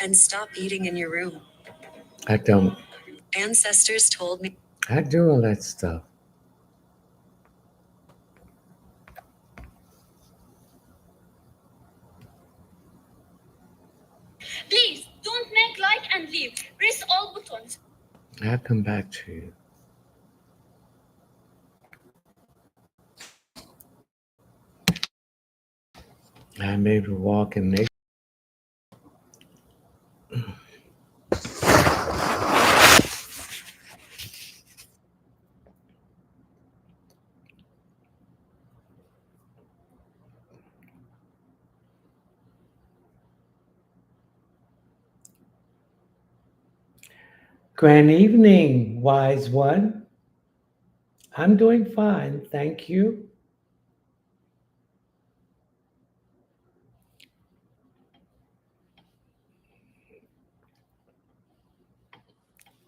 and stop eating in your room. I don't. Ancestors told me. I do all that stuff. Please don't make like and leave. Press all buttons. I'll come back to you. I'm able to walk in nature. Grand evening, wise one. I'm doing fine, thank you.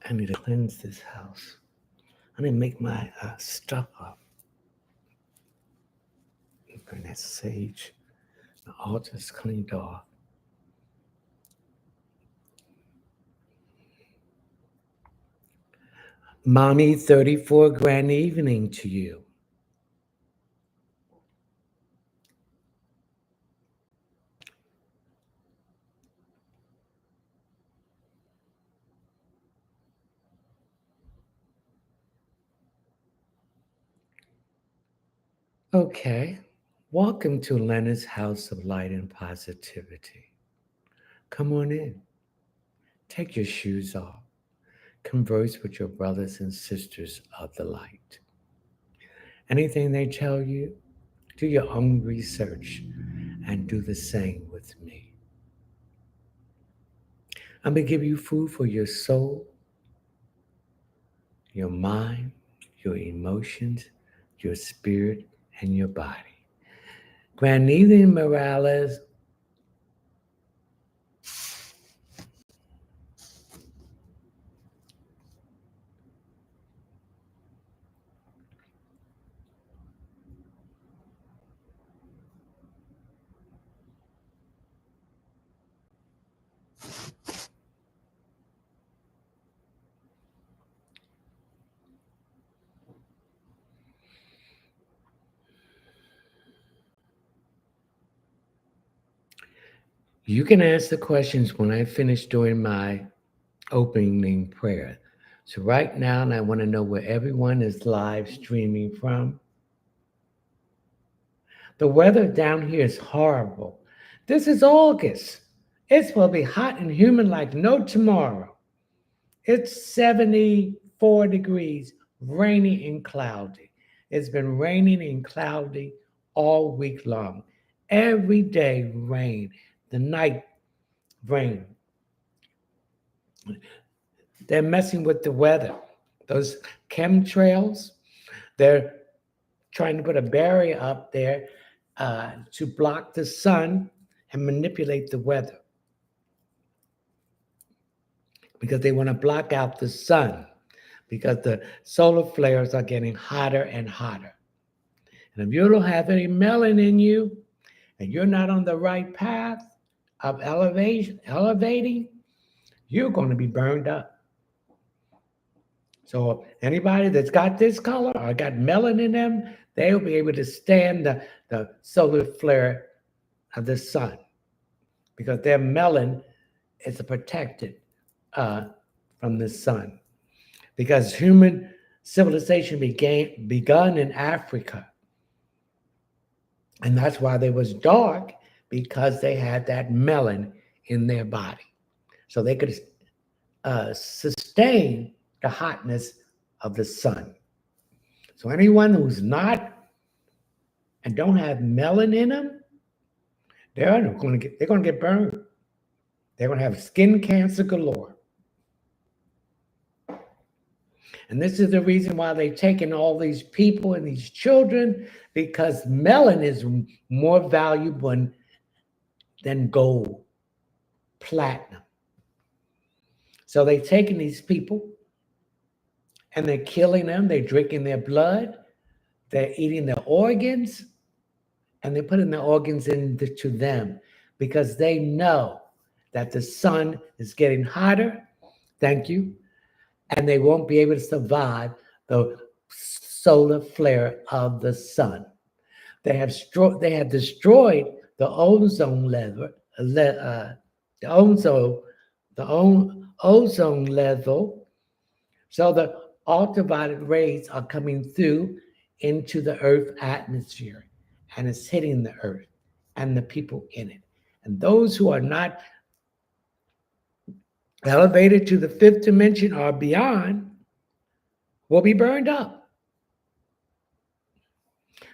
I need to cleanse this house. I need to make my stuff up. Bring that sage. The altar's cleaned off. Mommy 34, grand evening to you. Okay, welcome to Leonard's House of Light and Positivity. Come on in. Take your shoes off. Converse with your brothers and sisters of the light. Anything they tell you, do your own research and do the same with me. I'm going to give you food for your soul, your mind, your emotions, your spirit, and your body. Grand evening, Morales. You can ask the questions when I finish doing my opening prayer. So right now, and I want to know where everyone is live streaming from. The weather down here is horrible. This is August. It's will be hot and humid like no tomorrow. It's 74 degrees, rainy and cloudy. It's been raining and cloudy all week long. Every day rain. The night rain. They're messing with the weather. Those chemtrails, they're trying to put a barrier up there to block the sun and manipulate the weather because they want to block out the sun because the solar flares are getting hotter and hotter. And if you don't have any melanin in you and you're not on the right path of elevating, you're going to be burned up. So anybody that's got this color or got melanin in them, they'll be able to stand the solar flare of the sun because their melon is protected from the sun. Because human civilization begun in Africa. And that's why they was dark, because they had that melon in their body. So they could sustain the hotness of the sun. So anyone who's not and don't have melon in them, they're going to get burned. They're going to have skin cancer galore. And this is the reason why they've taken all these people and these children, because melon is more valuable than gold, platinum. So they've taken these people and they're killing them. They're drinking their blood. They're eating their organs. And they're putting their organs into them because they know that the sun is getting hotter. Thank you. And they won't be able to survive the solar flare of the sun. They have destroyed the ozone level, the ozone level. So the ultraviolet rays are coming through into the Earth atmosphere, and it's hitting the Earth and the people in it. And those who are not elevated to the fifth dimension or beyond will be burned up.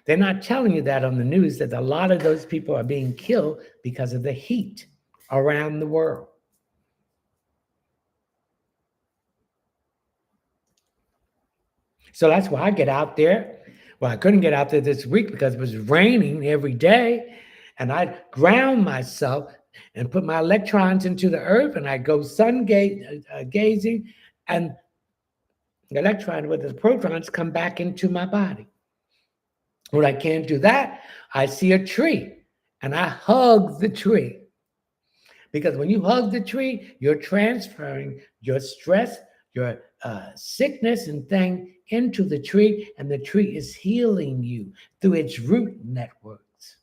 They're not telling you that on the news, that a lot of those people are being killed because of the heat around the world. So that's why I get out there. Well, I couldn't get out there this week because it was raining every day. And I ground myself and put my electrons into the earth, and I go gazing, and the electron with the protons come back into my body. When I can't do that, I see a tree and I hug the tree. Because when you hug the tree, you're transferring your stress, your sickness and thing into the tree, and the tree is healing you through its root networks.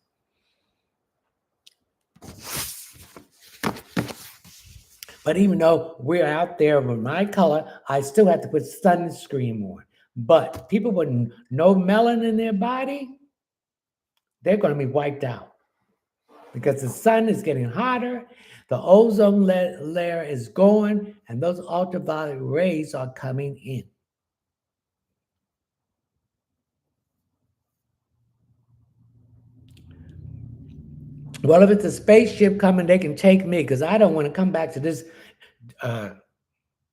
But even though we're out there with my color, I still have to put sunscreen on. But people with no melanin in their body, they're going to be wiped out because the sun is getting hotter, the ozone layer is going, and those ultraviolet rays are coming in. Well, if it's a spaceship coming, they can take me, because I don't want to come back to this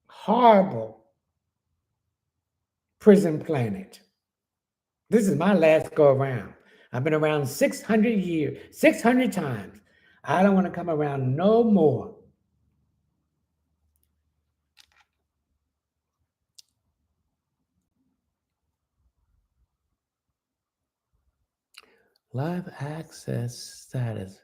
horrible prison planet. This is my last go around. I've been around 600 years, 600 times. I don't want to come around no more. Live access status.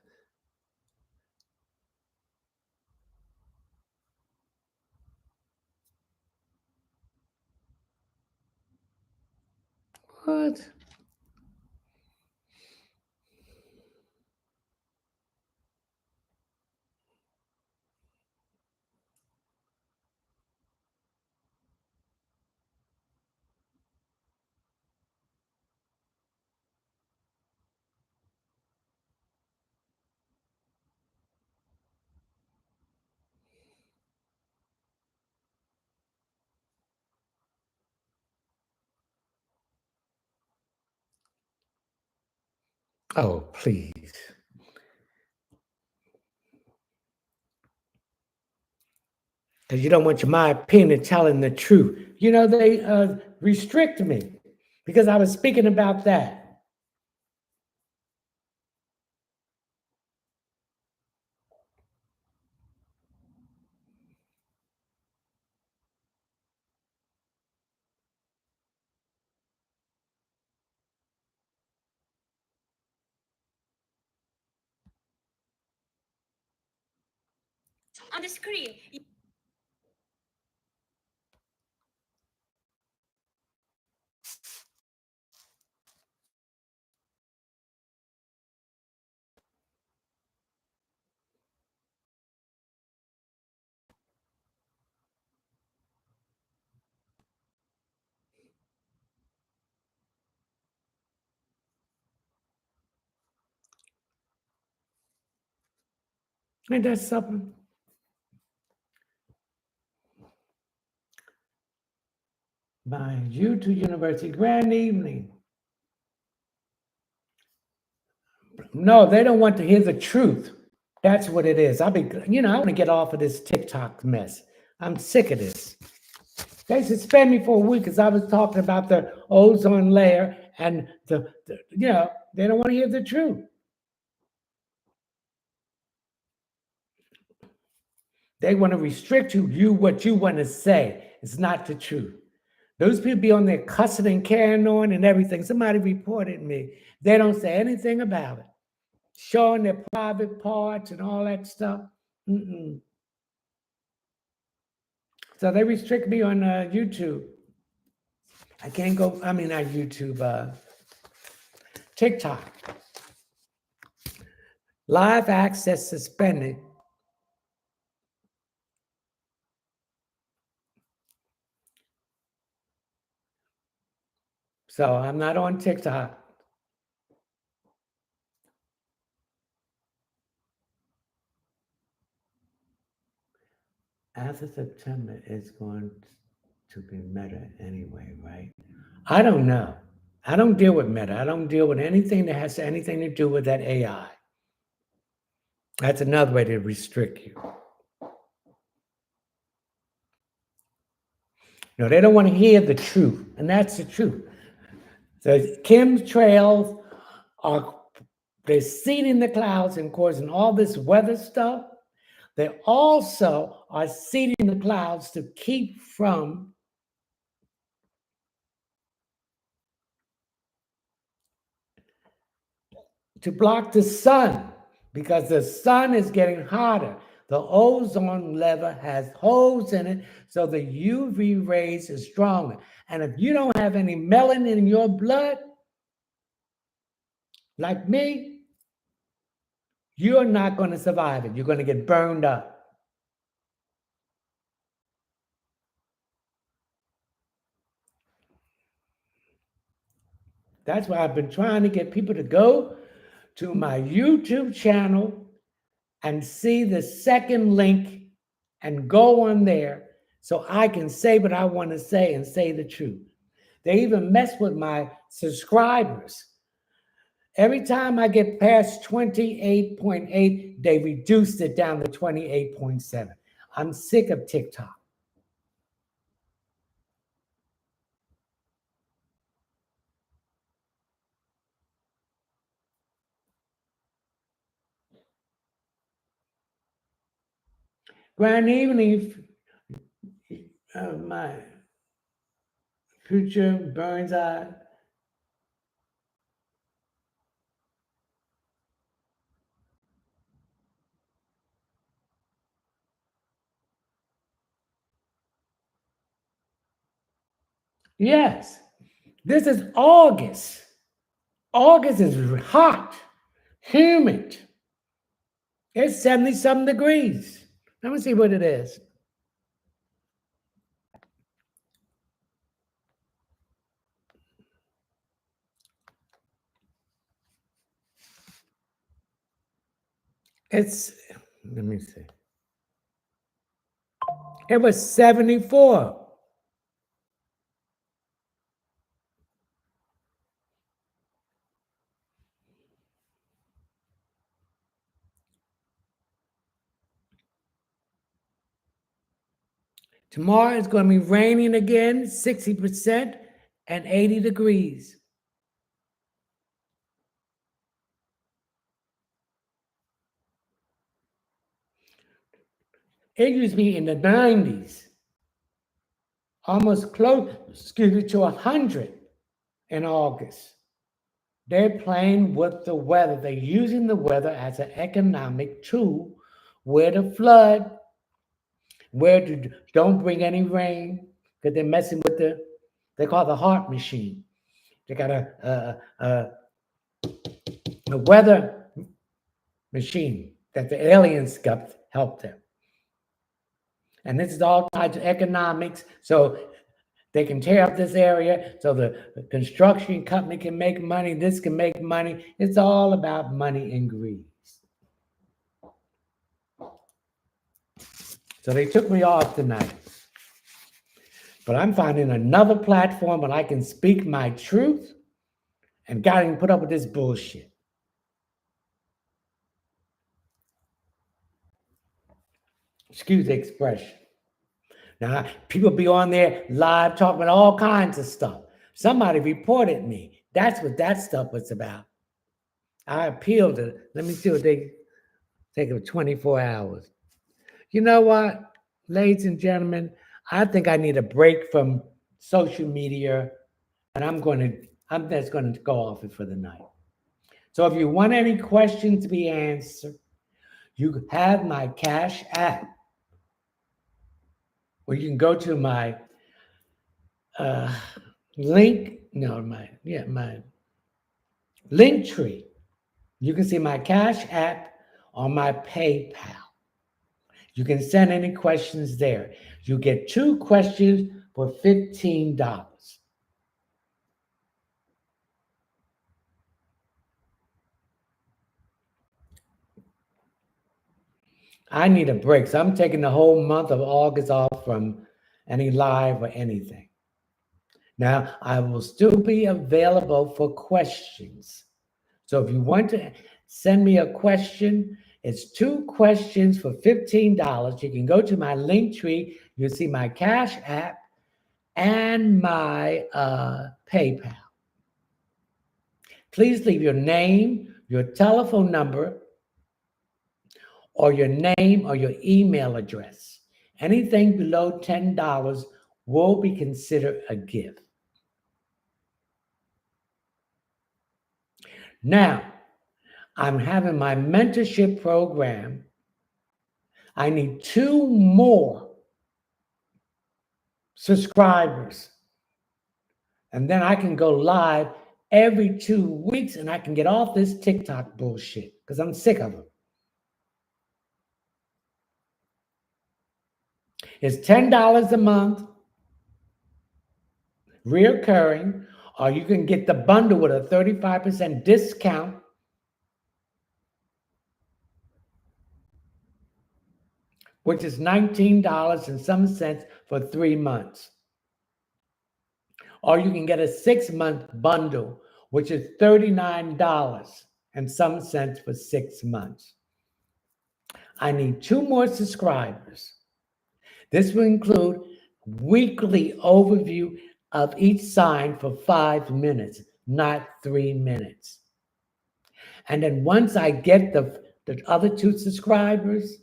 What? Oh, please. Because you don't want my opinion telling the truth. You know, they restrict me because I was speaking about that. On the screen. Ain't that something? My YouTube University, grand evening. No, they don't want to hear the truth. That's what it is. I want to get off of this TikTok mess. I'm sick of this. They suspend me for a week because I was talking about the ozone layer and they don't want to hear the truth. They want to restrict you what you want to say. It's not the truth. Those people be on there cussing and carrying on and everything. Somebody reported me. They don't say anything about it. Showing their private parts and all that stuff. Mm-mm. So they restrict me on YouTube. I can't go, I mean, not YouTube, TikTok. Live access suspended. So I'm not on TikTok. After September, it's going to be Meta anyway, right? I don't know. I don't deal with Meta. I don't deal with anything that has anything to do with that AI. That's another way to restrict you. No, they don't want to hear the truth, and that's the truth. The chemtrails are they're seeding the clouds and causing all this weather stuff. They also are seeding the clouds to keep from to block the sun because the sun is getting hotter. The ozone level has holes in it, so the UV rays is stronger. And if you don't have any melanin in your blood, like me, you're not going to survive it. You're going to get burned up. That's why I've been trying to get people to go to my YouTube channel and see the second link and go on there so I can say what I want to say and say the truth. They even mess with my subscribers. Every time I get past 28.8, they reduced it down to 28.7. I'm sick of TikTok. Grand evening, my future Burnside. Yes, this is August. August is hot, humid. It's 70-something degrees. Let me see what it is. Let me see. It was 74. Tomorrow it's going to be raining again, 60% and 80 degrees. It used to be in the 90s, almost close, to 100 in August. They're playing with the weather. They're using the weather as an economic tool where to flood, where to don't bring any rain, because they're messing with they call the heart machine. They got a weather machine that the aliens got helped them. And this is all tied to economics. So they can tear up this area so the construction company can make money. This can make money. It's all about money and greed. So they took me off tonight. But I'm finding another platform where I can speak my truth and got to put up with this bullshit. Excuse the expression. Now, people be on there live talking about all kinds of stuff. Somebody reported me. That's what that stuff was about. I appealed it. Let me see what they take of 24 hours. You know what, ladies and gentlemen, I think I need a break from social media, and I'm just going to go off it for the night. So if you want any questions to be answered, You have my Cash App, where you can go to my link. No, my link tree. You can see my Cash App or my PayPal. You can send any questions there. You get 2 questions for $15. I need a break, so I'm taking the whole month of August off from any live or anything. Now, I will still be available for questions. So if you want to send me a question, it's 2 questions for $15. You can go to my link tree. You'll see my Cash App and my PayPal. Please leave your name, your telephone number, or your name or your email address. Anything below $10 will be considered a gift. Now, I'm having my mentorship program. I need 2 more subscribers. And then I can go live every 2 weeks and I can get off this TikTok bullshit because I'm sick of them. It's $10 a month, reoccurring, or you can get the bundle with a 35% discount. Which is $19 and some cents for 3 months. Or you can get a 6-month bundle, which is $39 and some cents for 6 months. I need 2 more subscribers. This will include weekly overview of each sign for 5 minutes, not 3 minutes. And then once I get the other 2 subscribers,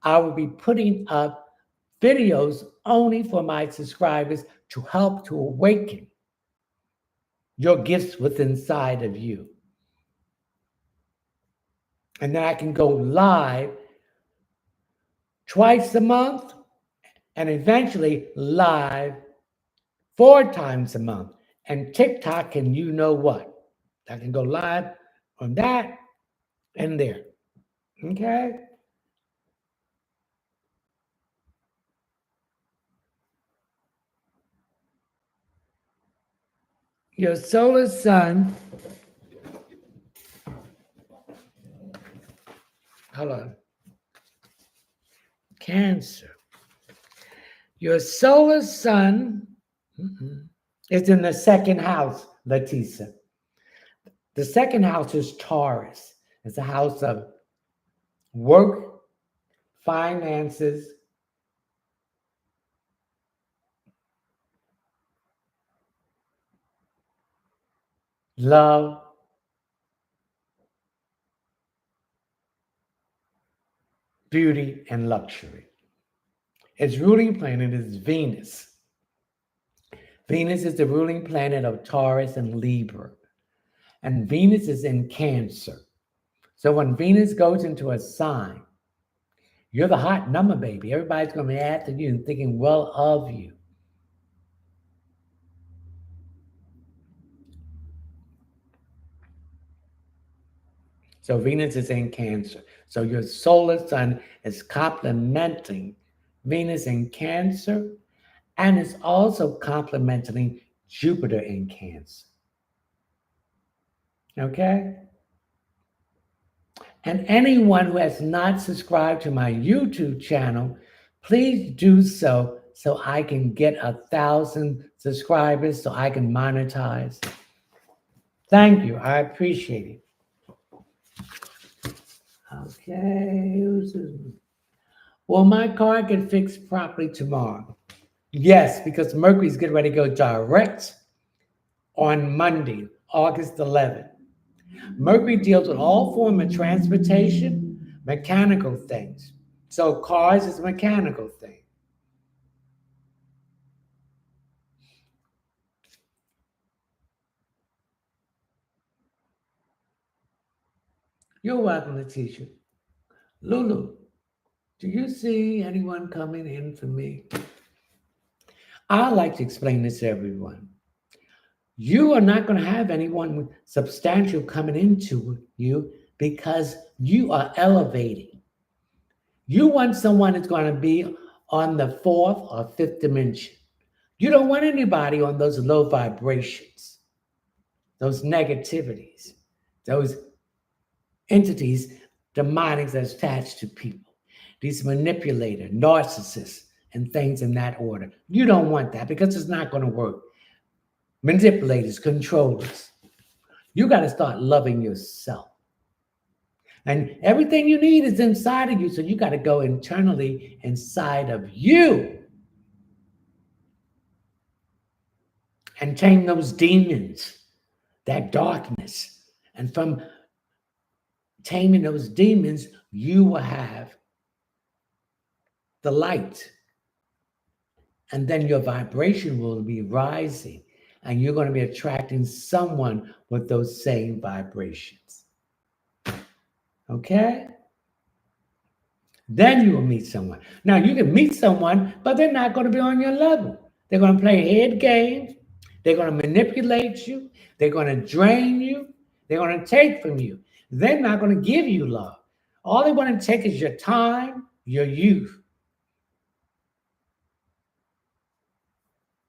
I will be putting up videos only for my subscribers to help to awaken your gifts within inside of you. And then I can go live twice a month and eventually live 4 times a month. And TikTok can you know what? I can go live on that and there. Okay? Your solar sun, hold on, Cancer. Your solar sun is in the 2nd house, Leticia. The 2nd house is Taurus. It's a house of work, finances, love, beauty, and luxury. Its ruling planet is Venus. Venus is the ruling planet of Taurus and Libra. And Venus is in Cancer. So when Venus goes into a sign, you're the hot number, baby. Everybody's going to be after you and thinking well of you. So Venus is in Cancer. So your solar sun is complementing Venus in Cancer, and it's also complementing Jupiter in Cancer. Okay? And anyone who has not subscribed to my YouTube channel, please do so I can get 1,000 subscribers so I can monetize. Thank you. I appreciate it. Okay. Will my car get fixed properly tomorrow? Yes, because Mercury's getting ready to go direct on Monday, August 11th. Mercury deals with all forms of transportation, mechanical things. So cars is a mechanical thing. You're welcome, Leticia. Lulu, do you see anyone coming in for me? I like to explain this to everyone. You are not going to have anyone substantial coming into you because you are elevating. You want someone that's going to be on the fourth or fifth dimension. You don't want anybody on those low vibrations, those negativities, those entities, demonics that's attached to people, these manipulator, narcissists, and things in that order. You don't want that because it's not going to work. Manipulators, controllers. You got to start loving yourself. And everything you need is inside of you. So you got to go internally inside of you and tame those demons, that darkness. And from taming those demons, you will have the light. And then your vibration will be rising. And you're going to be attracting someone with those same vibrations. Okay? Then you will meet someone. Now, you can meet someone, but they're not going to be on your level. They're going to play head games. They're going to manipulate you. They're going to drain you. They're going to take from you. They're not going to give you love. All they want to take is your time, your youth.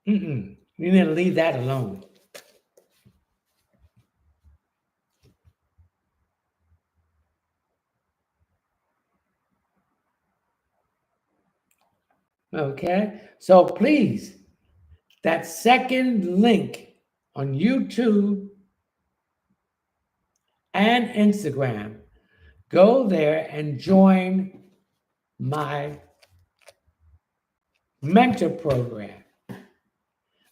You need to leave that alone. Okay? So please, that second link on YouTube and Instagram, go there and join my mentor program.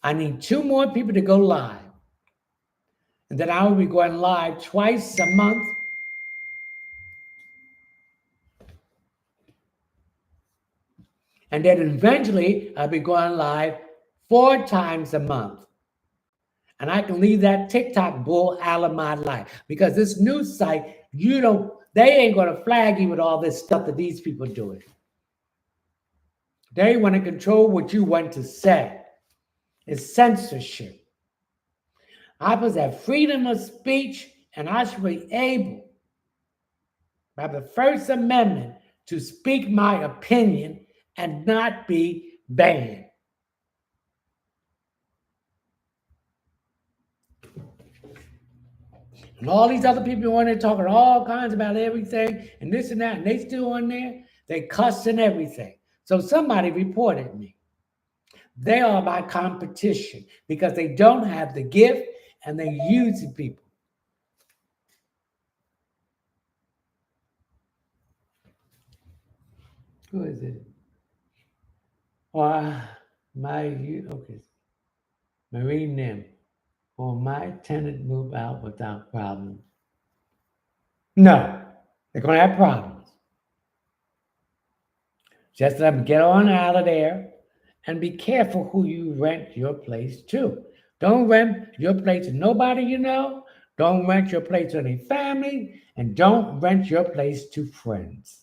I need 2 more people to go live. And then I will be going live twice a month. And then eventually I'll be going live 4 times a month. And I can leave that TikTok bull out of my life because this new site, they ain't going to flag you with all this stuff that these people are doing. They want to control what you want to say. It's censorship. I possess freedom of speech, and I should be able, by the First Amendment, to speak my opinion and not be banned. And all these other people on there talking all kinds about everything and this and that, and they still on there, they cuss and everything. So somebody reported me. They are my competition because they don't have the gift and they use people. Who is it? Okay. Marie Nim. Will my tenant move out without problems? No, they're going to have problems. Just let them get on out of there and be careful who you rent your place to. Don't rent your place to nobody you know. Don't rent your place to any family. And don't rent your place to friends.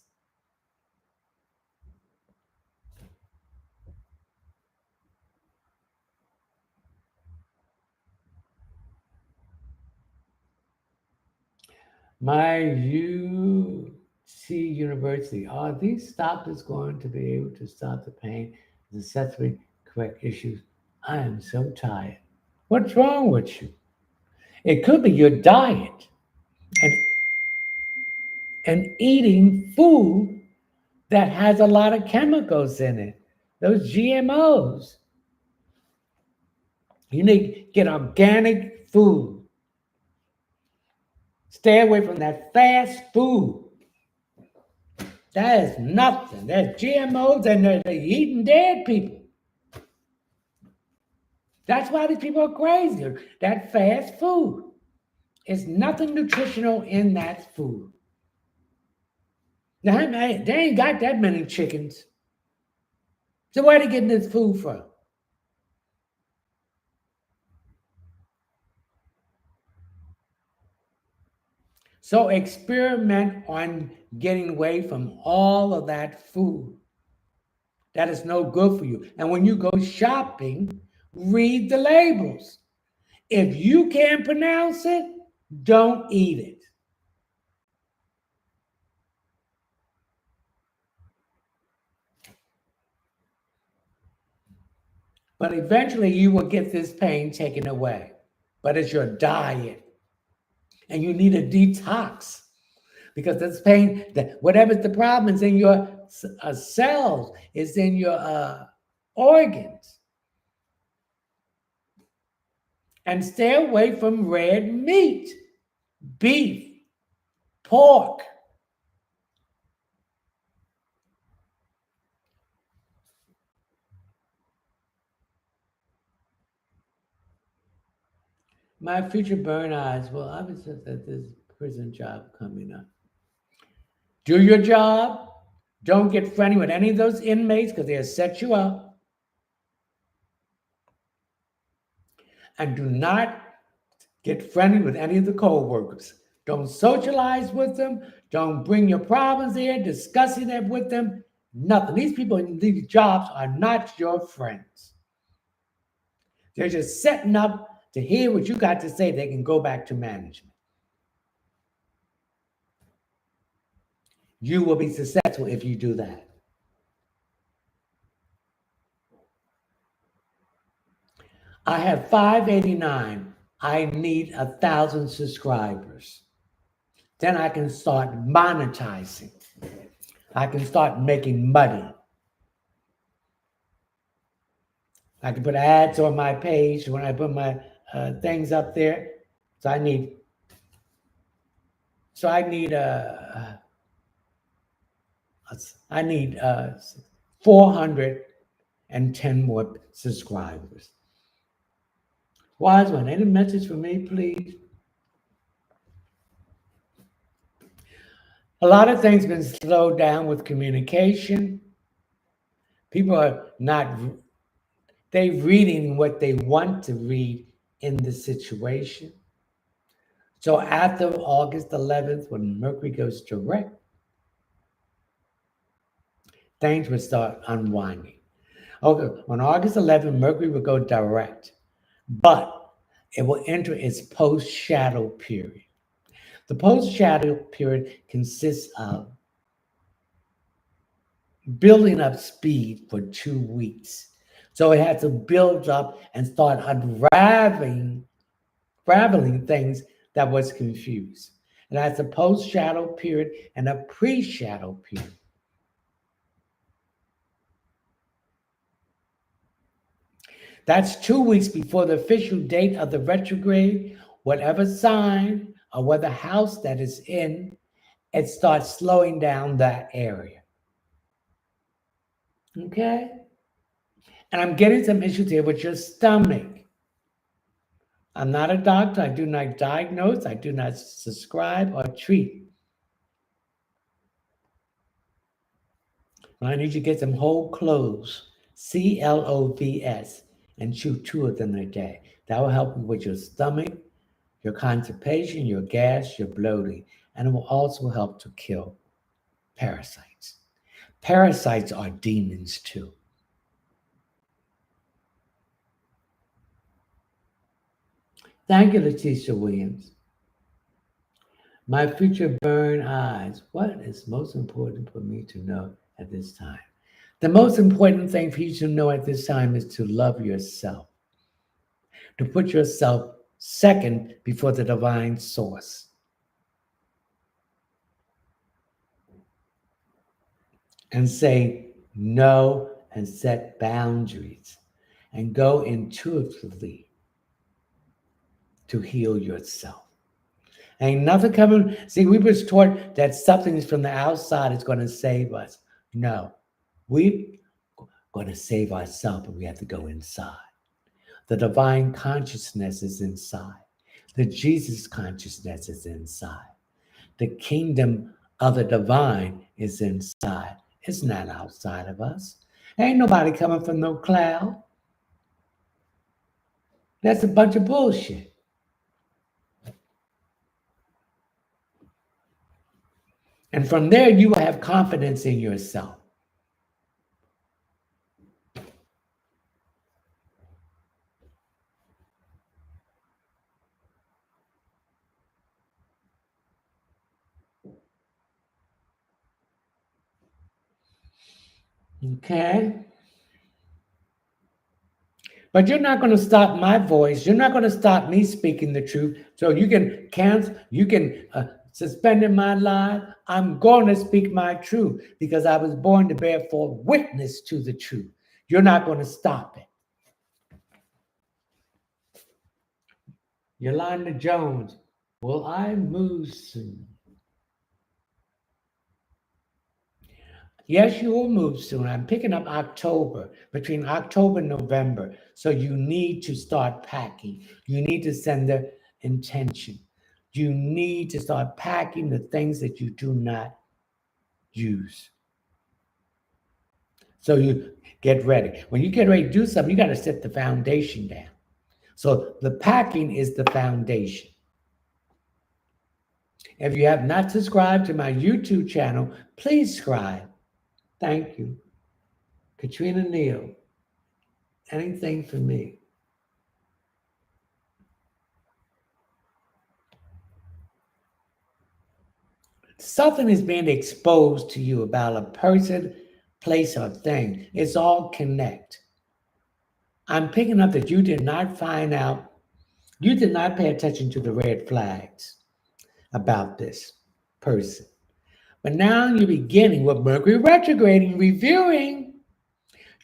My UC University, are these doctors going to be able to stop the pain and successfully correct issues? I am so tired. What's wrong with you? It could be your diet and eating food that has a lot of chemicals in it. Those GMOs. You need to get organic food. Stay away from that fast food. That is nothing. There's GMOs and they're eating dead people. That's why these people are crazy. That fast food. There's nothing nutritional in that food. Now, they ain't got that many chickens. So where are they getting this food from? So experiment on getting away from all of that food that is no good for you. And when you go shopping, read the labels. If you can't pronounce it, don't eat it. But eventually you will get this pain taken away. But it's your diet. And you need a detox. Because this pain, that whatever the problem is in your cells, is in your organs. And stay away from red meat, beef, pork. My future burn eyes. Well, I was just at this prison job coming up. Do your job. Don't get friendly with any of those inmates because they'll set you up. And do not get friendly with any of the co-workers. Don't socialize with them. Don't bring your problems there, discussing it with them. Nothing. These people in these jobs are not your friends. They're just setting up to hear what you got to say. They can go back to management. You will be successful if you do that. I have 589. I need 1,000 subscribers. Then I can start monetizing. I can start making money. I can put ads on my page when I put my things up there. So I need 410 more subscribers. Wise one, any message for me, please? A lot of things been slowed down with communication. People are not, they're reading what they want to read in the situation. So after August 11th, when Mercury goes direct, things will start unwinding. Okay, on August 11th, Mercury will go direct, but it will enter its post-shadow period. The post-shadow period consists of building up speed for 2 weeks. So it has to build up and start unraveling things that was confused. And that's a post-shadow period and a pre-shadow period. That's 2 weeks before the official date of the retrograde. Whatever sign or whatever house that is in, it starts slowing down that area. Okay? And I'm getting some issues here with your stomach. I'm not a doctor. I do not diagnose. I do not prescribe or treat. I need you to get some whole cloves, CLOVS, and chew 2 of them a day. That will help you with your stomach, your constipation, your gas, your bloating, and it will also help to kill parasites. Parasites are demons too. Thank you, Letitia Williams. My future burn eyes. What is most important for me to know at this time? The most important thing for you to know at this time is to love yourself, to put yourself second before the divine source. And say no and set boundaries and go intuitively to heal yourself. Ain't nothing coming. See, we were taught that something from the outside is going to save us. No, we're going to save ourselves, but we have to go inside. The divine consciousness is inside. The Jesus consciousness is inside. The kingdom of the divine is inside. It's not outside of us. Ain't nobody coming from no cloud. That's a bunch of bullshit. And from there, you will have confidence in yourself. Okay? But you're not going to stop my voice. You're not going to stop me speaking the truth. So you can cancel, you can suspend my life. I'm going to speak my truth because I was born to bear forth witness to the truth. You're not going to stop it. Yolanda Jones, will I move soon? Yes, you will move soon. I'm picking up October, between October and November. So you need to start packing. You need to send the intention. You need to start packing the things that you do not use. So you get ready. When you get ready to do something, you got to set the foundation down. So the packing is the foundation. If you have not subscribed to my YouTube channel, please subscribe. Thank you. Katrina Neal. Anything for me. Something is being exposed to you about a person, place, or thing. It's all connect. I'm picking up that you did not find out, you did not pay attention to the red flags about this person. But now you're beginning with Mercury retrograding, reviewing.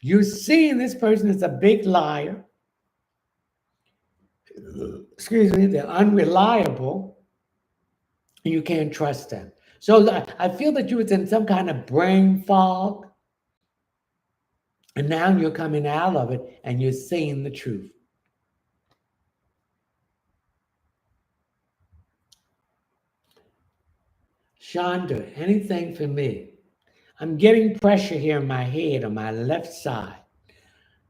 You're seeing this person is a big liar. Excuse me, they're unreliable, and you can't trust them. So I feel that you was in some kind of brain fog, and now you're coming out of it and you're seeing the truth. Shonda, anything for me? I'm getting pressure here in my head on my left side.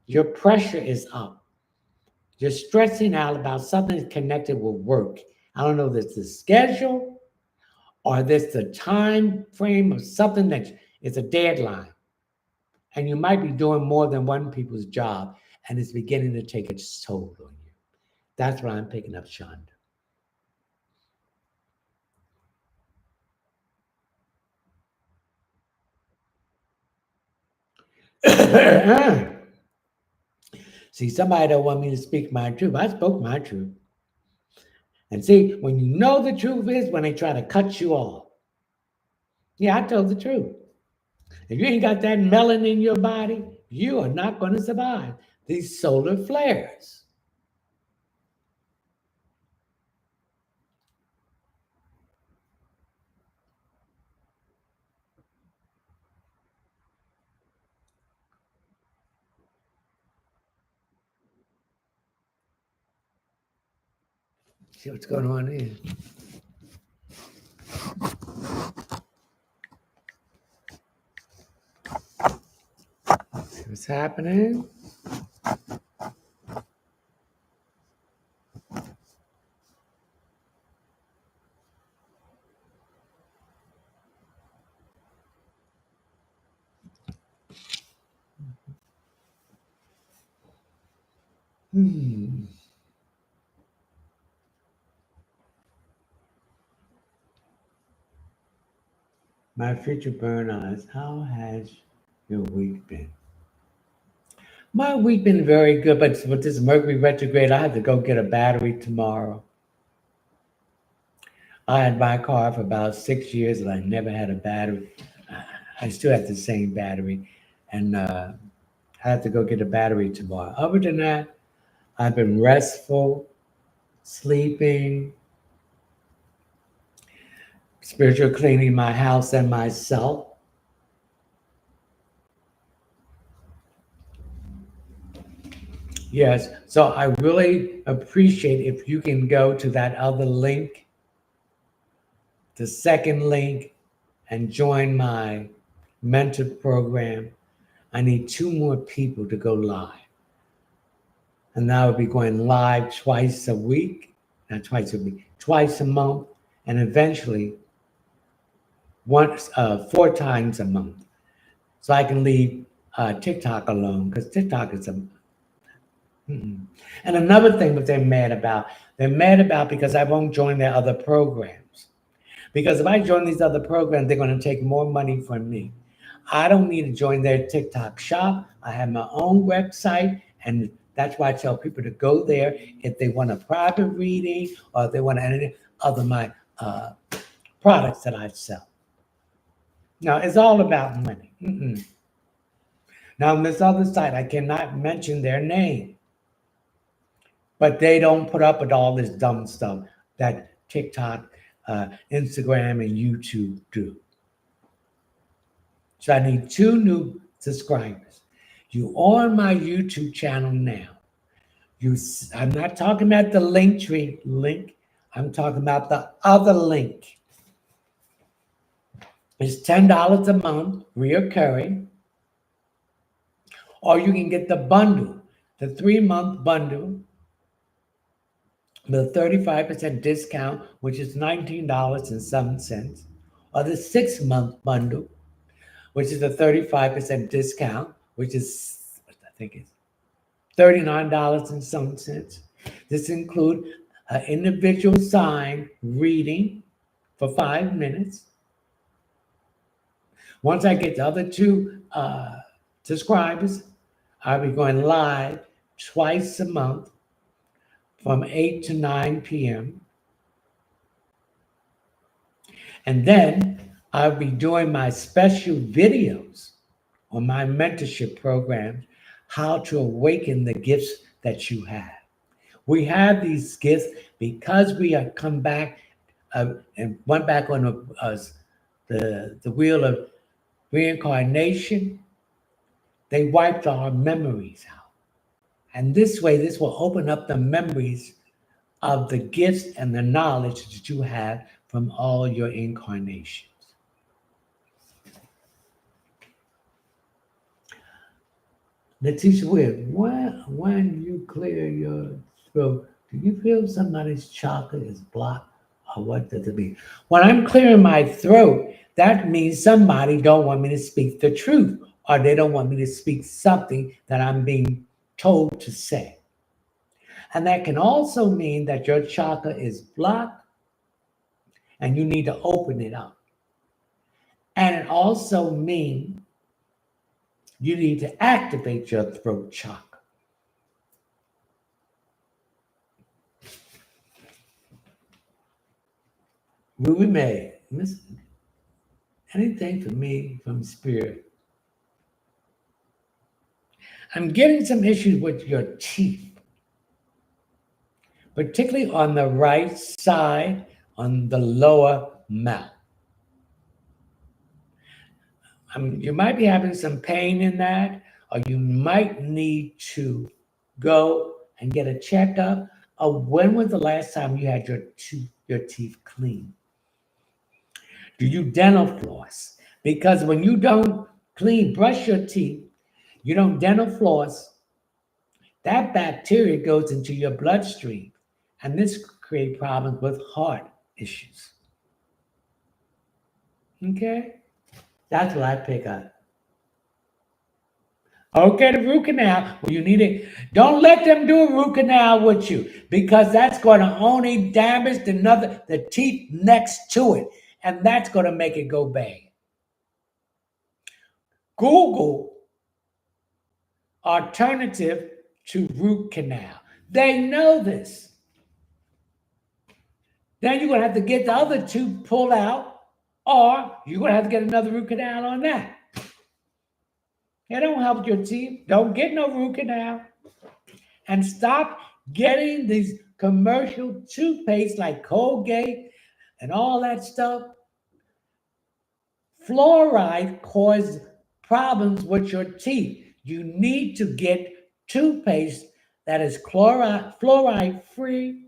Your pressure is up. You're stressing out about something connected with work. I don't know if it's the schedule or this the time frame of something that is a deadline. And you might be doing more than one people's job, and it's beginning to take its toll on you. That's what I'm picking up, Shonda. See, somebody don't want me to speak my truth. I spoke my truth. And see, when you know the truth is when they try to cut you off. Yeah, I told the truth. If you ain't got that melanin in your body, you are not going to survive these solar flares. See what's going on here. See what's happening. My future burn eyes, how has your week been? My week been very good, but with this Mercury retrograde, I have to go get a battery tomorrow. I had my car for about 6 years and I never had a battery. I still have the same battery, and I have to go get a battery tomorrow. Other than that, I've been restful, sleeping, spiritual cleaning my house and myself. Yes, so I really appreciate if you can go to that other link, the second link, and join my mentor program. I need 2 more people to go live. And now I'll be going live twice a week, not twice a week, twice a month, and eventually 4 times a month, so I can leave TikTok alone because TikTok is a. Mm-mm. And another thing that they're mad about because I won't join their other programs. Because if I join these other programs, they're going to take more money from me. I don't need to join their TikTok shop. I have my own website, and that's why I tell people to go there if they want a private reading or if they want any other my products that I sell. Now, it's all about money. Mm-mm. Now, on this other site, I cannot mention their name, but they don't put up with all this dumb stuff that TikTok, Instagram, and YouTube do. So I need 2 new subscribers. You on my YouTube channel now. I'm not talking about the Linktree link. I'm talking about the other link. It's $10 a month, reoccurring. Or you can get the bundle, the 3-month bundle with a 35% discount, which is $19 and some cents. Or the 6-month bundle, which is a 35% discount, which is, I think it's $39 and some cents. This includes an individual sign reading for 5 minutes. Once I get the other 2 subscribers, I'll be going live twice a month from 8 to 9 p.m. And then I'll be doing my special videos on my mentorship program, How to Awaken the Gifts That You Have. We have these gifts because we have come back and went back on the wheel of reincarnation. They wiped our memories out. And this way, this will open up the memories of the gifts and the knowledge that you have from all your incarnations. Letitia Weir, when you clear your throat, do you feel somebody's chakra is blocked, or what does it mean? When I'm clearing my throat, that means somebody don't want me to speak the truth, or they don't want me to speak something that I'm being told to say. And that can also mean that your chakra is blocked and you need to open it up. And it also means you need to activate your throat chakra. Ruby May, anything for me from spirit? I'm getting some issues with your teeth, particularly on the right side, on the lower mouth. You might be having some pain in that, or you might need to go and get a checkup. Or when was the last time you had your teeth cleaned? Do you dental floss? Because when you don't brush your teeth, you don't dental floss, that bacteria goes into your bloodstream, and this creates problems with heart issues. Okay? That's what I pick up. Okay, the root canal. Well, you need it. Don't let them do a root canal with you, because that's going to only damage the teeth next to it, and that's going to make it go bad. Google alternative to root canal. They know this. Then you're going to have to get the other 2 pulled out, or you're going to have to get another root canal on that. It don't help your teeth. Don't get no root canal. And stop getting these commercial toothpaste like Colgate and all that stuff. Fluoride causes problems with your teeth. You need to get toothpaste that is fluoride-free,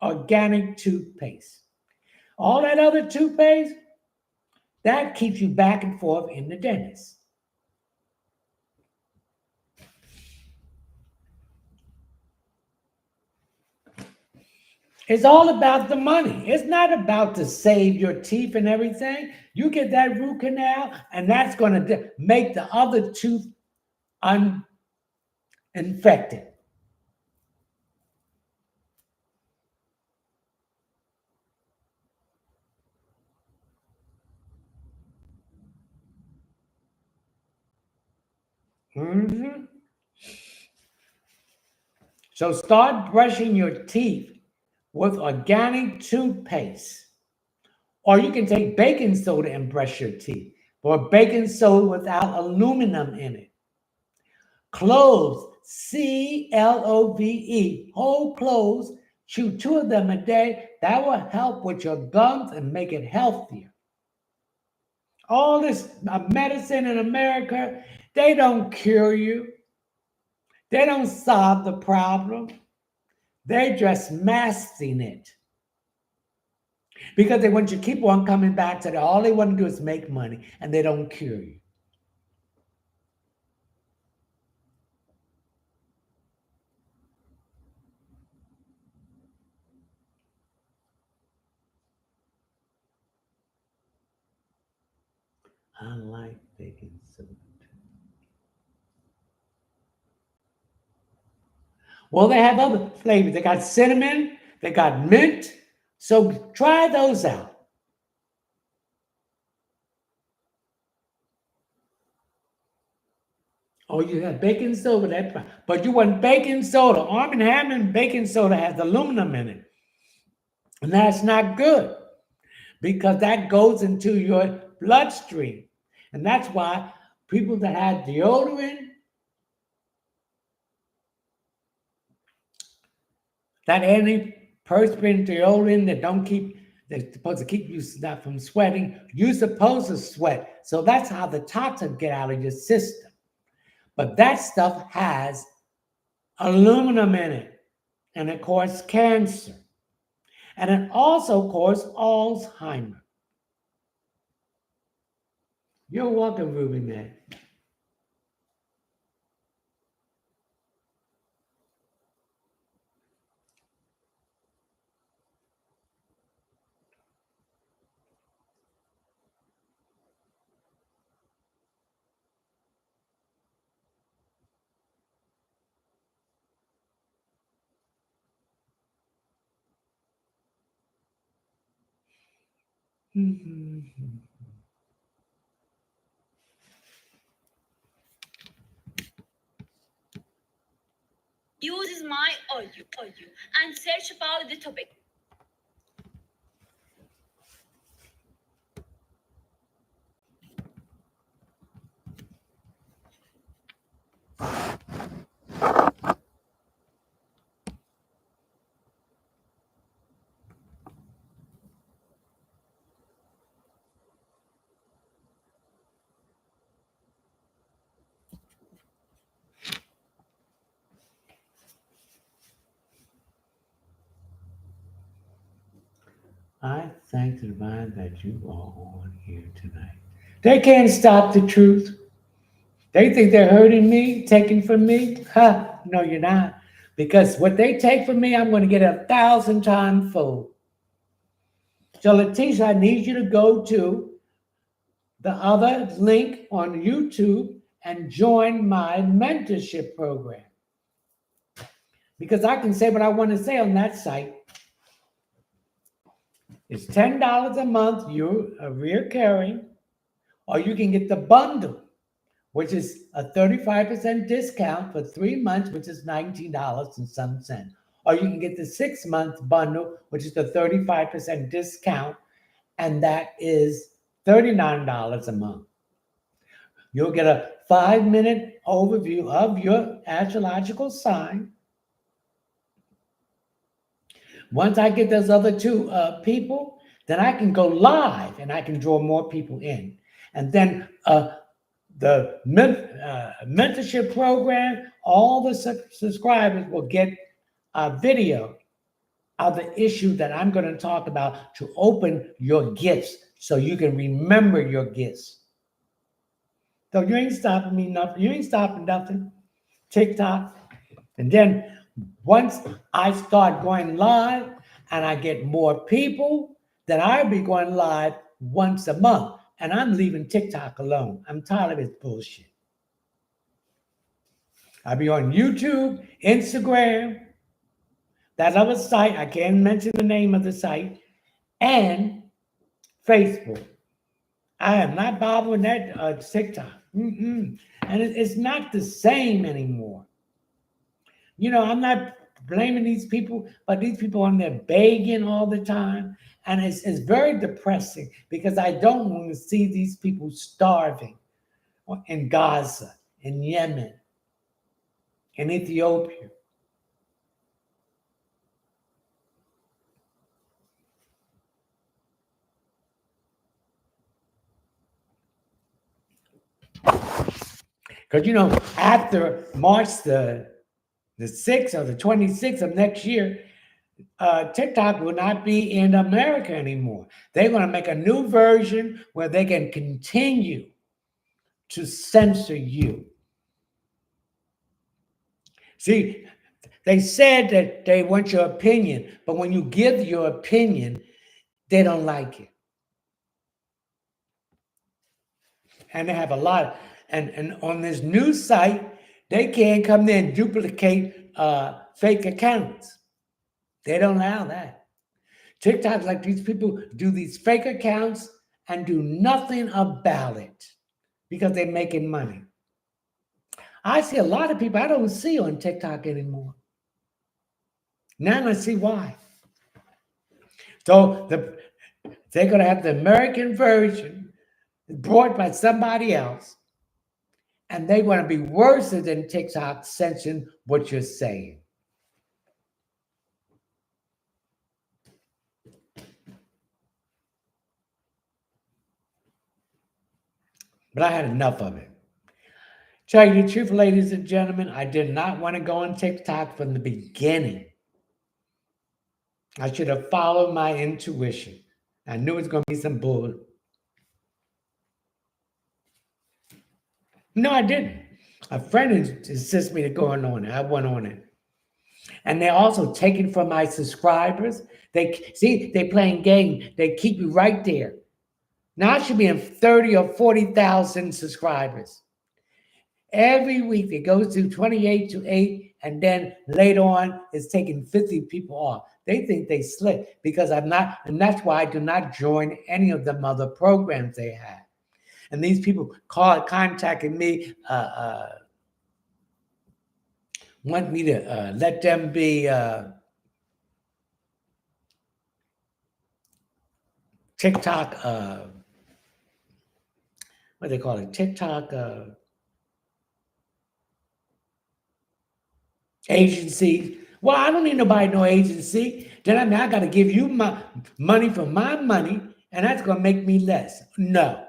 organic toothpaste. All that other toothpaste, that keeps you back and forth in the dentist. It's all about the money. It's not about to save your teeth and everything. You get that root canal, and that's going to make the other tooth uninfected. Mhm. So start brushing your teeth with organic toothpaste. Or you can take baking soda and brush your teeth, or baking soda without aluminum in it. Cloves, CLOVE, whole cloves, chew 2 of them a day. That will help with your gums and make it healthier. All this medicine in America, they don't cure you. They don't solve the problem. They're just masking it. Because they want you to keep on coming back to that. All they want to do is make money, and they don't cure you. I like baking soda. Well, they have other flavors. They got cinnamon, they got mint. So try those out. Oh, you got baking soda, but you want baking soda. Arm & Hammer baking soda has aluminum in it. And that's not good because that goes into your bloodstream. And that's why people that have deodorant, that antiperspirant deodorant that don't keep, they're supposed to keep you not from sweating. You're supposed to sweat. So that's how the toxins get out of your system. But that stuff has aluminum in it, and it causes cancer. And it also causes Alzheimer's. You're welcome, Ruby Man. Uses my audio and search about the topic. I thank the divine that you are on here tonight. They can't stop the truth. They think they're hurting me, taking from me. Ha, no, you're not. Because what they take from me, I'm going to get 1,000 times fold. So, Letitia, I need you to go to the other link on YouTube and join my mentorship program. Because I can say what I want to say on that site. It's $10 a month, you're a recurring, or you can get the bundle, which is a 35% discount for 3 months, which is $19 and some cents. Or you can get the 6-month bundle, which is the 35% discount, and that is $39 a month. You'll get a 5-minute overview of your astrological sign. Once I get those other 2 people, then I can go live and I can draw more people in. And then the mentorship program, all the subscribers will get a video of the issue that I'm going to talk about to open your gifts so you can remember your gifts. So you ain't stopping me nothing. You ain't stopping nothing. TikTok. And then once I start going live, and I get more people, then I'll be going live once a month. And I'm leaving TikTok alone. I'm tired of this bullshit. I'll be on YouTube, Instagram, that other site, I can't mention the name of the site, and Facebook. I am not bothered with that TikTok. And it's not the same anymore. You know, I'm not blaming these people, but these people on there begging all the time. And it's very depressing because I don't want to see these people starving in Gaza, in Yemen, in Ethiopia. Because, you know, after March the 6th or the 26th of next year, TikTok will not be in America anymore. They're going to make a new version where they can continue to censor you. See, they said that they want your opinion, but when you give your opinion, they don't like it. And they have a lot, and on this new site, they can't come there and duplicate fake accounts. They don't allow that. TikTok, like these people do these fake accounts and do nothing about it because they're making money. I see a lot of people I don't see on TikTok anymore. Now I see why. So they're going to have the American version brought by somebody else, and they're going to be worse than TikTok censoring what you're saying. But I had enough of it. Tell you the truth, ladies and gentlemen, I did not want to go on TikTok from the beginning. I should have followed my intuition. I knew it was going to be some bull. No, I didn't. A friend insisted me to go on it. I went on it. And they're also taking from my subscribers. They playing game. They keep you right there. Now I should be in 30 or 40,000 subscribers. Every week it goes to 28 to 8, and then later on it's taking 50 people off. They think they slick because I'm not, and that's why I do not join any of them other programs they have. And these people contacting me, want me to let them be TikTok, what do they call it? TikTok agency. Well, I don't need nobody, no agency. Then I got to give you my money for my money, and that's going to make me less. No.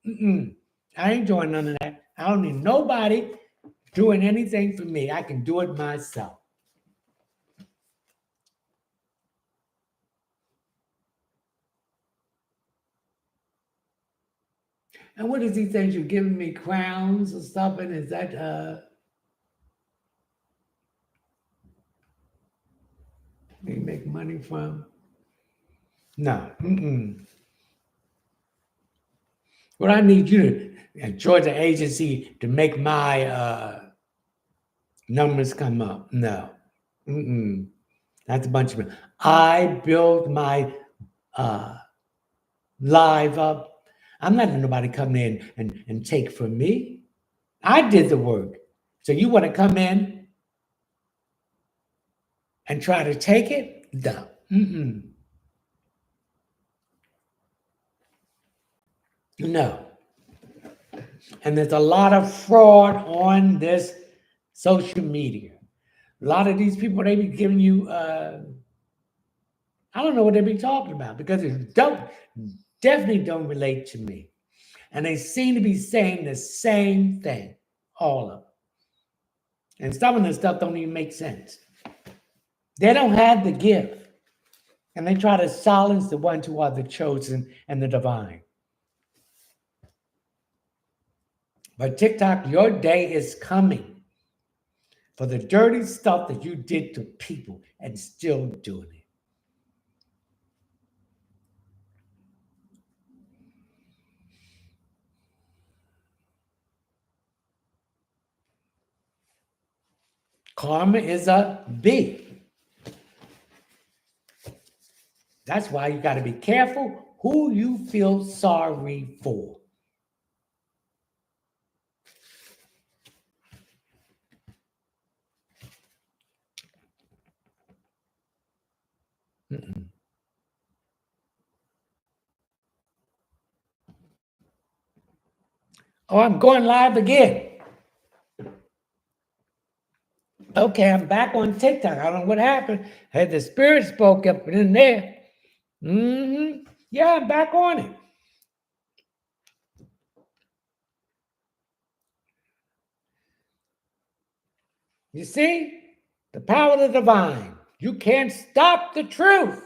I ain't doing none of that. I don't need nobody doing anything for me. I can do it myself. And what is these things you're giving me, crowns or stuff? And is that they make money from? No. What I need you to join the agency to make my numbers come up. No. That's a bunch of. I build my live up. I'm not letting nobody come in and take from me. I did the work. So you want to come in and try to take it? No. No. And there's a lot of fraud on this social media. A lot of these people, they be giving you, I don't know what they be talking about because it definitely don't relate to me. And they seem to be saying the same thing, all of them. And some of the stuff don't even make sense. They don't have the gift. And they try to silence the ones who are the chosen and the divine. But TikTok, your day is coming for the dirty stuff that you did to people and still doing it. Karma is a B. That's why you got to be careful who you feel sorry for. Mm-mm. Oh, I'm going live again. Okay, I'm back on TikTok. I don't know what happened. Had the spirit spoke up in there. Yeah, I'm back on it. You see? The power of the divine. You can't stop the truth.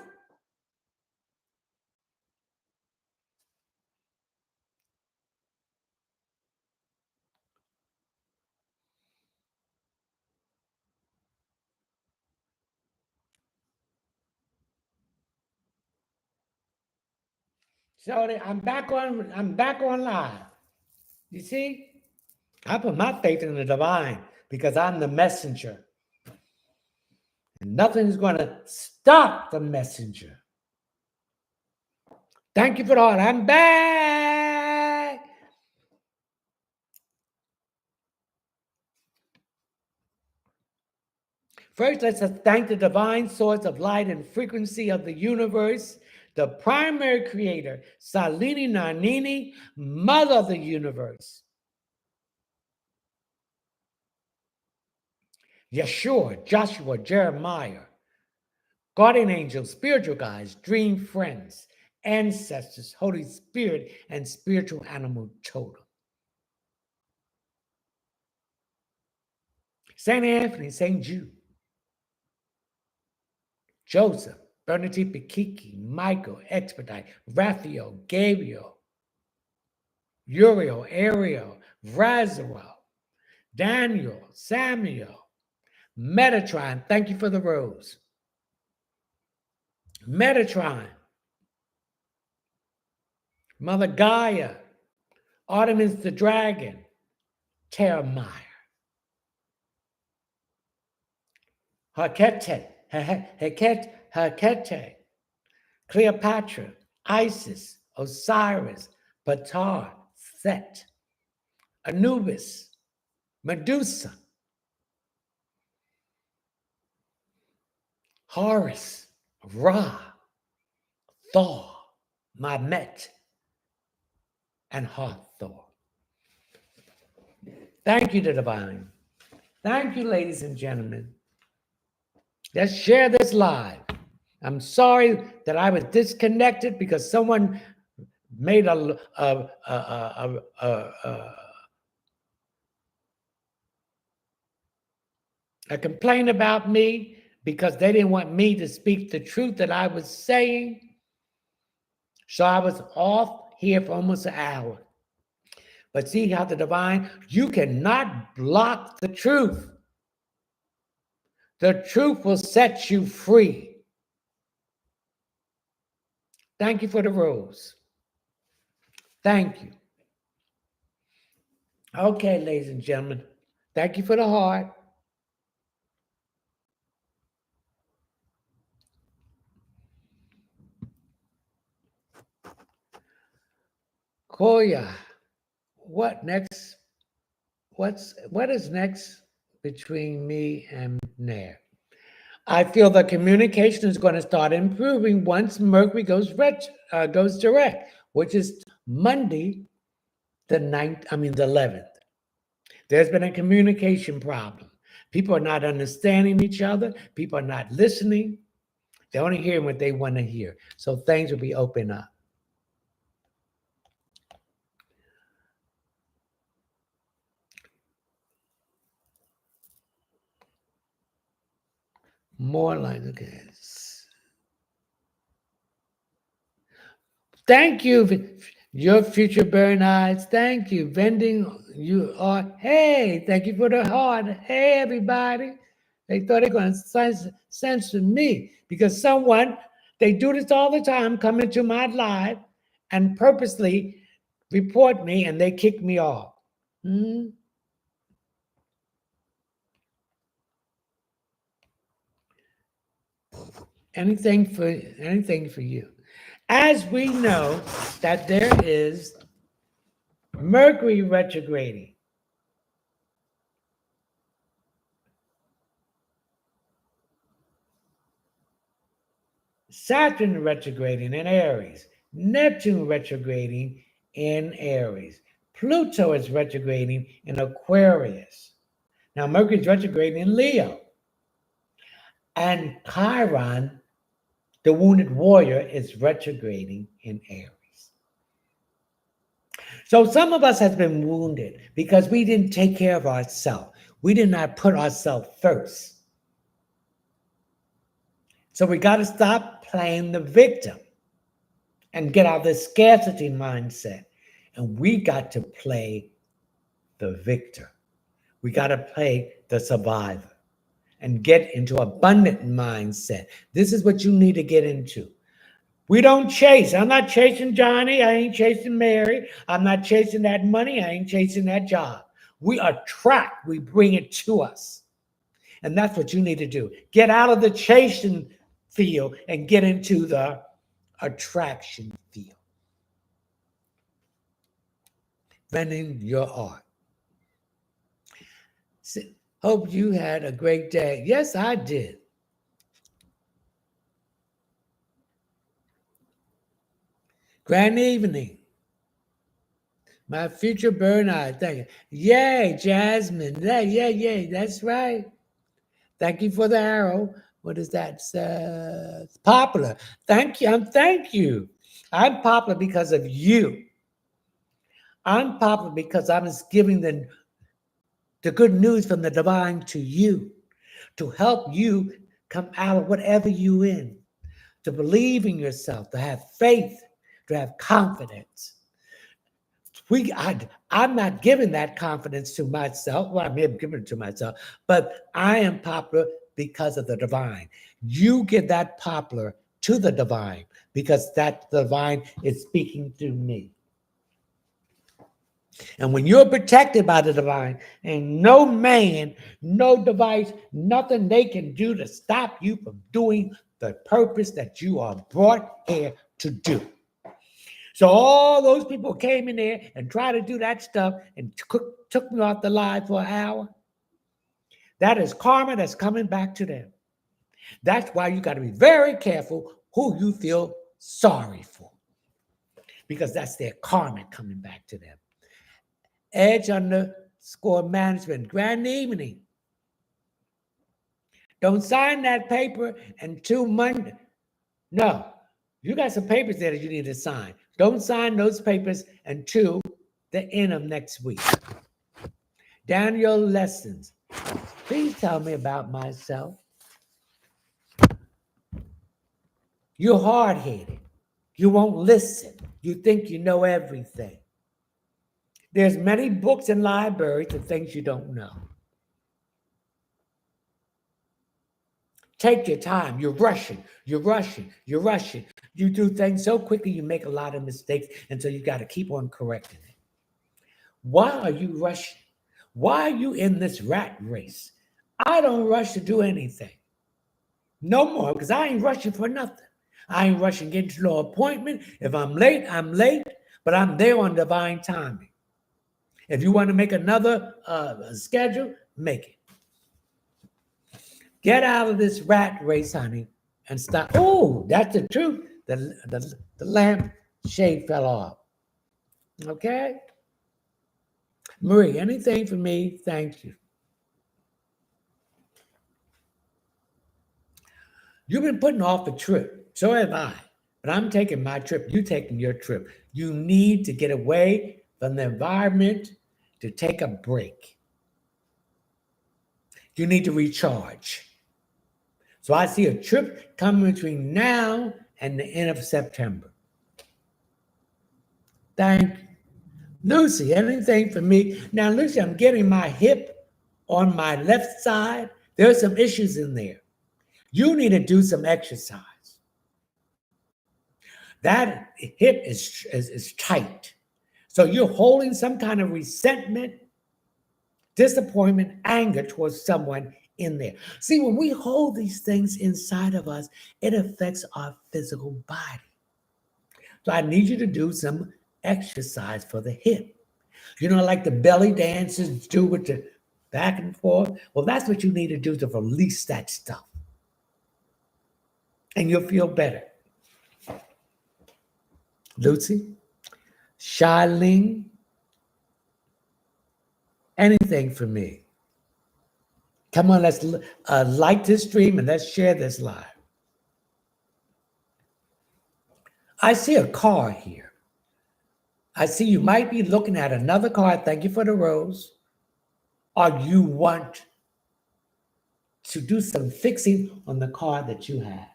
So I'm back on live. You see? I put my faith in the divine because I'm the messenger. And nothing's going to stop the messenger. Thank you for the heart. I'm back. First, let's thank the divine source of light and frequency of the universe, the primary creator, Salini Nanini, mother of the universe. Yeshua, Joshua, Jeremiah, guardian angels, spiritual guides, dream friends, ancestors, Holy Spirit, and spiritual animal totem. St. Anthony, St. Jude, Joseph, Bernadette Pikiki, Michael, Expedite, Raphael, Gabriel, Uriel, Ariel, Raziel, Daniel, Samuel, Metatron, thank you for the rose. Metatron, Mother Gaia, Artemis the dragon, Terramire, Hecate, Cleopatra, Isis, Osiris, Ptah, Set, Anubis, Medusa, Horus, Ra, Thor, Mamet, and Hathor. Thank you, the divine. Thank you, ladies and gentlemen. Let's share this live. I'm sorry that I was disconnected because someone made a complaint about me because they didn't want me to speak the truth that I was saying. So I was off here for almost an hour. But see how the divine, you cannot block the truth. The truth will set you free. Thank you for the rose. Thank you. Okay, ladies and gentlemen. Thank you for the heart. Koya, what next? What is next between me and Nair? I feel the communication is going to start improving once Mercury goes direct, which is Monday, the 11th. There's been a communication problem. People are not understanding each other. People are not listening. They're only hearing what they want to hear. So things will be open up. More like, okay. Thank you, your future burn eyes. Thank you. Vending, you are. Hey, thank you for the heart. Hey, everybody. They thought they were going to censor me because someone, they do this all the time, come into my live and purposely report me and they kick me off. Anything for you. As we know that there is Mercury retrograding. Saturn retrograding in Aries. Neptune retrograding in Aries. Pluto is retrograding in Aquarius. Now Mercury is retrograding in Leo. And Chiron, the wounded warrior, is retrograding in Aries. So some of us has been wounded because we didn't take care of ourselves. We did not put ourselves first. So we got to stop playing the victim and get out of this scarcity mindset. And we got to play the victor. We got to play the survivor and get into abundant mindset. This is what you need to get into. We don't chase. I'm not chasing Johnny. I ain't chasing Mary. I'm not chasing that money. I ain't chasing that job. We attract. We bring it to us. And that's what you need to do. Get out of the chasing field and get into the attraction field. Vending your art. Hope you had a great day. Yes, I did. Grand evening. My future burnout. Thank you. Yay, Jasmine. Yeah. That's right. Thank you for the arrow. What is that? Popular. Thank you. Thank you. I'm popular because of you. I'm popular because I'm just giving the good news from the divine to you, to help you come out of whatever you're in, to believe in yourself, to have faith, to have confidence. I'm not giving that confidence to myself. Well, I may have given it to myself, but I am popular because of the divine. You give that popular to the divine because that divine is speaking through me. And when you're protected by the divine, ain't no man, no device, nothing they can do to stop you from doing the purpose that you are brought here to do. So all those people came in there and tried to do that stuff and took me off the live for an hour. That is karma that's coming back to them. That's why you got to be very careful who you feel sorry for, because that's their karma coming back to them. Edge_management. Grand evening. Don't sign that paper until Monday. No, you got some papers there that you need to sign. Don't sign those papers until the end of next week. Daniel Lessons. Please tell me about myself. You're hard-headed. You won't listen. You think you know everything. There's many books in libraries of things you don't know. Take your time. You're rushing. You do things so quickly, you make a lot of mistakes, and so you got to keep on correcting it. Why are you rushing? Why are you in this rat race? I don't rush to do anything. No more, because I ain't rushing for nothing. I ain't rushing getting to no appointment. If I'm late, I'm late, but I'm there on divine timing. If you want to make another schedule, make it. Get out of this rat race, honey, and stop. Oh, that's the truth. The lamp shade fell off. Okay? Marie, anything for me? Thank you. You've been putting off a trip. So have I. But I'm taking my trip. You're taking your trip. You need to get away from the environment to take a break. You need to recharge. So I see a trip coming between now and the end of September. Thank you. Lucy, anything for me? Now, Lucy, I'm getting my hip on my left side. There's some issues in there. You need to do some exercise. That hip is tight. So you're holding some kind of resentment, disappointment, anger towards someone in there. See, when we hold these things inside of us, it affects our physical body. So I need you to do some exercise for the hip. You know, like the belly dancers do with the back and forth. Well, that's what you need to do to release that stuff. And you'll feel better. Lucy, Charlene, anything for me. Come on, let's like this stream and let's share this live. I see a car here. I see you might be looking at another car. Thank you for the rose. Or you want to do some fixing on the car that you have.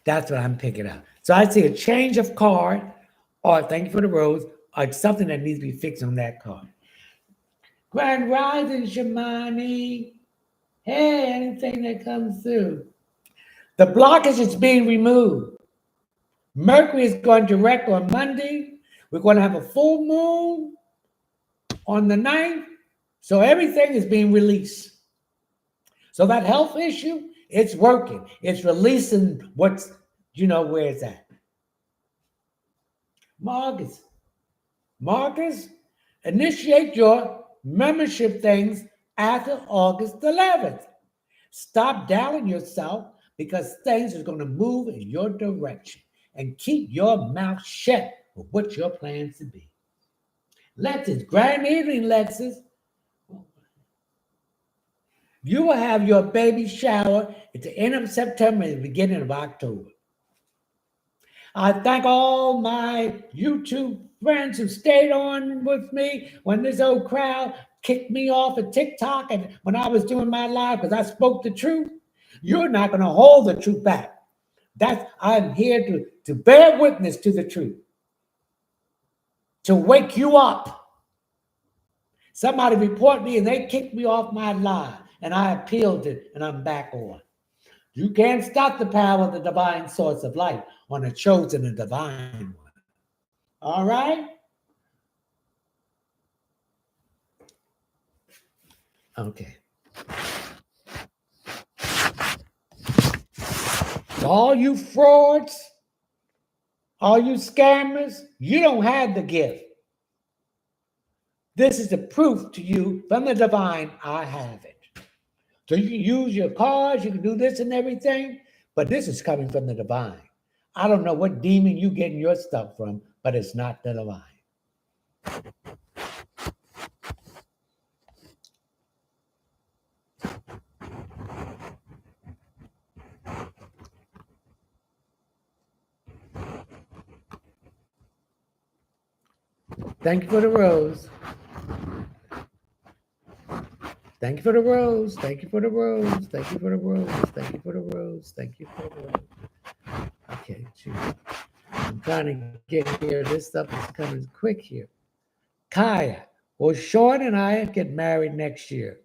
That's what I'm picking up. So I see a change of car, or thank you for the rose, or something that needs to be fixed on that car. Grand Rising, Shamani. Hey, anything that comes through. The blockage is being removed. Mercury is going direct on Monday. We're going to have a full moon on the 9th. So everything is being released. So that health issue, it's working. It's releasing what's, where it's at. Marcus, initiate your membership things after August 11th. Stop doubting yourself because things are going to move in your direction. And keep your mouth shut for what your plans to be. Lexus, grand evening, Lexus. You will have your baby shower at the end of September and the beginning of October. I thank all my YouTube friends who stayed on with me when this old crowd kicked me off of TikTok and when I was doing my live because I spoke the truth. You're not going to hold the truth back. I'm here to bear witness to the truth, to wake you up. Somebody reported me and they kicked me off my live and I appealed it and I'm back on. You can't stop the power of the divine source of life on a chosen and divine one. All right? Okay. So all you frauds, all you scammers, you don't have the gift. This is the proof to you from the divine, I have it. So you can use your cards, you can do this and everything, but this is coming from the divine. I don't know what demon you getting your stuff from, but it's not the divine. Thank you for the rose. Thank you for the rose. Thank you for the rose. Thank you for the rose. Thank you for the rose. Thank you for the rose. Okay, geez. I'm trying to get here. This stuff is coming quick here. Kaya, well, Sean and I get married next year.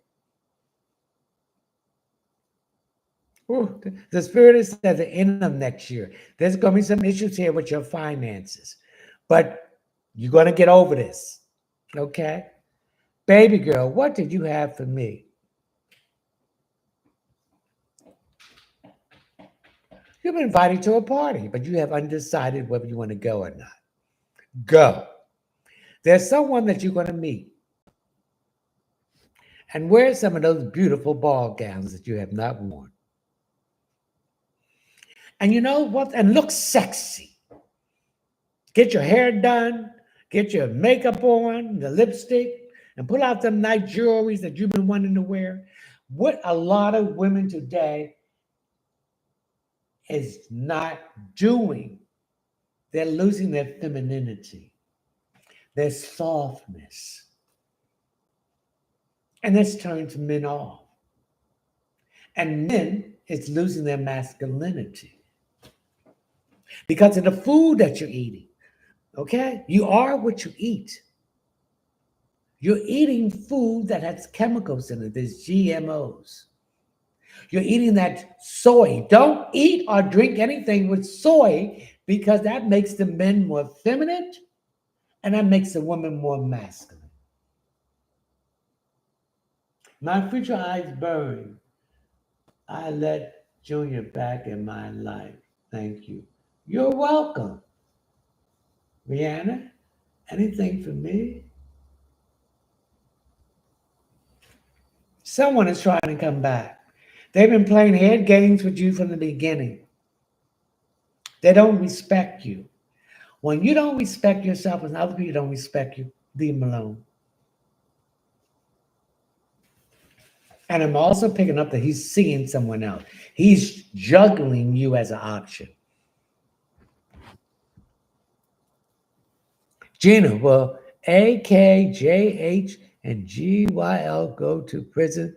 Ooh, the spirit is at the end of next year. There's going to be some issues here with your finances, but you're going to get over this, okay? Baby girl, what did you have for me? You've been invited to a party, but you have undecided whether you want to go or not. Go. There's someone that you're going to meet. And wear some of those beautiful ball gowns that you have not worn. And you know what? And look sexy. Get your hair done. Get your makeup on, the lipstick, and pull out them nice jewelries that you've been wanting to wear. What a lot of women today is not doing. They're losing their femininity, their softness. And this turns men off. And men is losing their masculinity because of the food that you're eating. Okay? You are what you eat. You're eating food that has chemicals in it. There's GMOs. You're eating that soy. Don't eat or drink anything with soy because that makes the men more feminine and that makes the woman more masculine. My future eyes burn. I let Junior back in my life. Thank you. You're welcome. Rihanna, anything for me? Someone is trying to come back. They've been playing head games with you from the beginning. They don't respect you. When you don't respect yourself and other people don't respect you, leave them alone. And I'm also picking up that he's seeing someone else. He's juggling you as an option. Gina, will A, K, J, H, and G, Y, L go to prison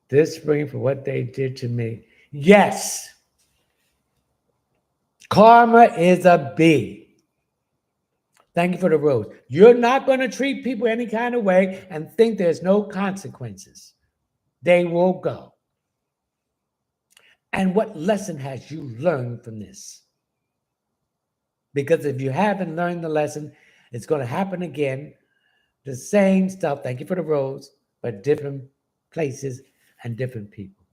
this spring for what they did to me? Yes. Karma is a B. Thank you for the rose. You're not going to treat people any kind of way and think there's no consequences. They will go. And what lesson has you learned from this? Because if you haven't learned the lesson, it's going to happen again. The same stuff. Thank you for the rose, but different places and different people.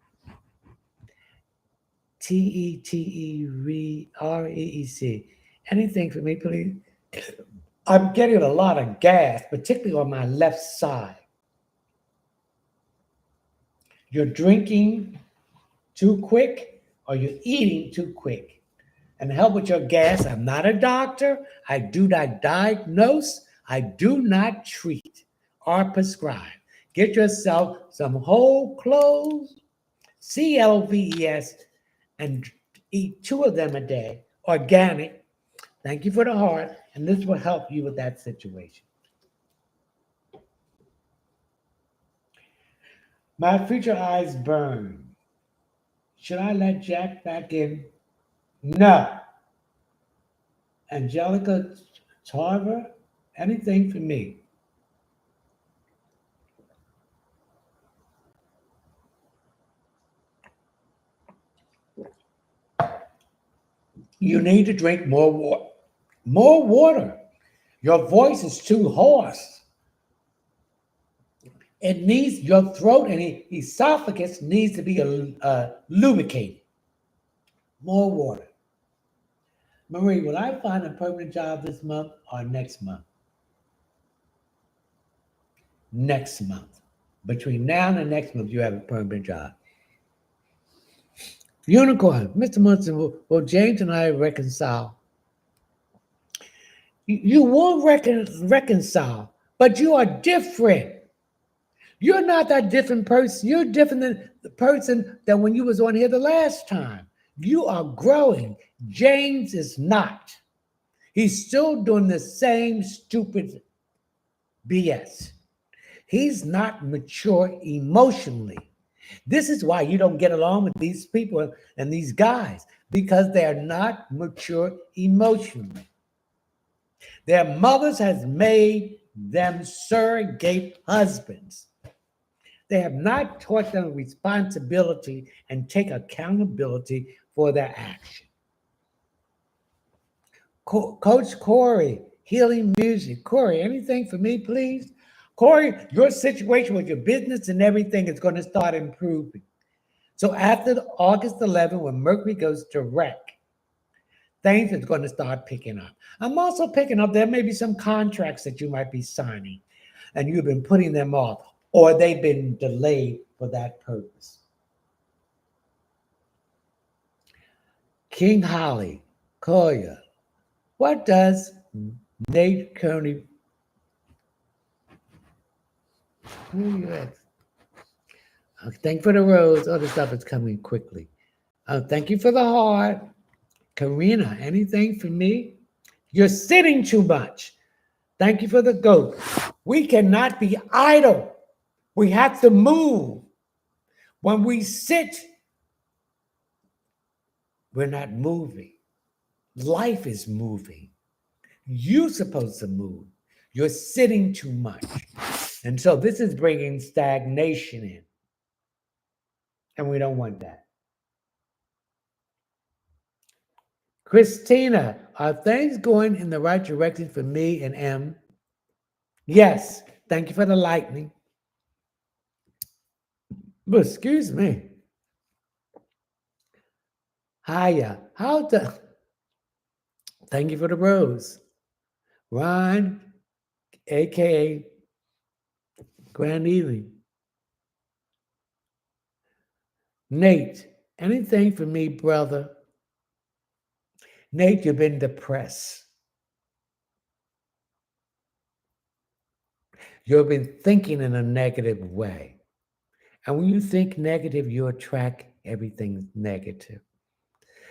TETEREEC. Anything for me, please? I'm getting a lot of gas, particularly on my left side. You're drinking too quick or you're eating too quick. And to help with your gas, I'm not a doctor. I do not diagnose. I do not treat or prescribe. Get yourself some whole clothes, CLVES, and eat 2 of them a day, organic. Thank you for the heart, and this will help you with that situation. My future eyes burn. Should I let Jack back in? No. Angelica Tarver, anything for me? You need to drink more water. More water. Your voice is too hoarse. It needs your throat and esophagus needs to be lubricated. More water. Marie, will I find a permanent job this month or next month? Next month. Between now and the next month, you have a permanent job. Unicorn, Mr. Munson, will James and I reconcile? You will reconcile, but you are different. You're not that different person. You're different than the person that when you was on here the last time. You are growing. James is not. He's still doing the same stupid BS. He's not mature emotionally. This is why you don't get along with these people and these guys, because they're not mature emotionally. Their mothers has made them surrogate husbands. They have not taught them responsibility and take accountability for their action. Coach Corey, Healing Music. Corey, anything for me, please? Corey, your situation with your business and everything is going to start improving. So after August 11th, when Mercury goes direct, things are going to start picking up. I'm also picking up there may be some contracts that you might be signing and you've been putting them off, or they've been delayed for that purpose. King Holly, Koya, what does Nate Kearney? Who are you at? Thank you for the rose. Other stuff is coming quickly. Thank you for the heart. Karina, anything for me? You're sitting too much. Thank you for the goat. We cannot be idle. We have to move. When we sit, we're not moving. Life is moving. You're supposed to move. You're sitting too much. And so this is bringing stagnation in. And we don't want that. Christina, are things going in the right direction for me and M? Yes, thank you for the lightning. But excuse me. Hiya. How the thank you for the rose. Ron, aka Grand Evening. Nate, anything for me, brother? Nate, you've been depressed. You've been thinking in a negative way. And when you think negative, you attract everything negative.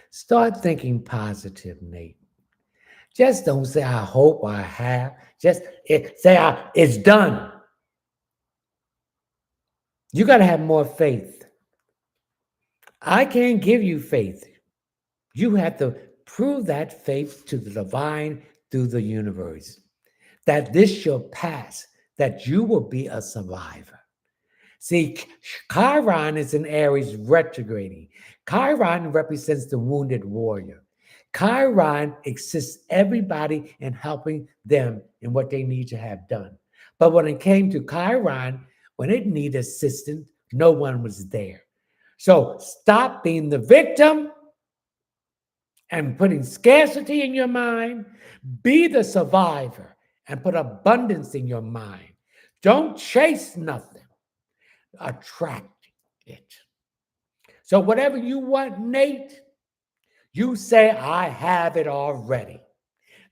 Start thinking positive, Nate. Just don't say, I hope I have. Say, it's done. You got to have more faith. I can't give you faith. You have to prove that faith to the divine through the universe, that this shall pass, that you will be a survivor. See, Chiron is in Aries retrograding. Chiron represents the wounded warrior. Chiron assists everybody in helping them in what they need to have done. But when it came to Chiron, when it needed assistance, no one was there. So stop being the victim and putting scarcity in your mind. Be the survivor and put abundance in your mind. Don't chase nothing. Attract it. So whatever you want, Nate, you say, I have it already.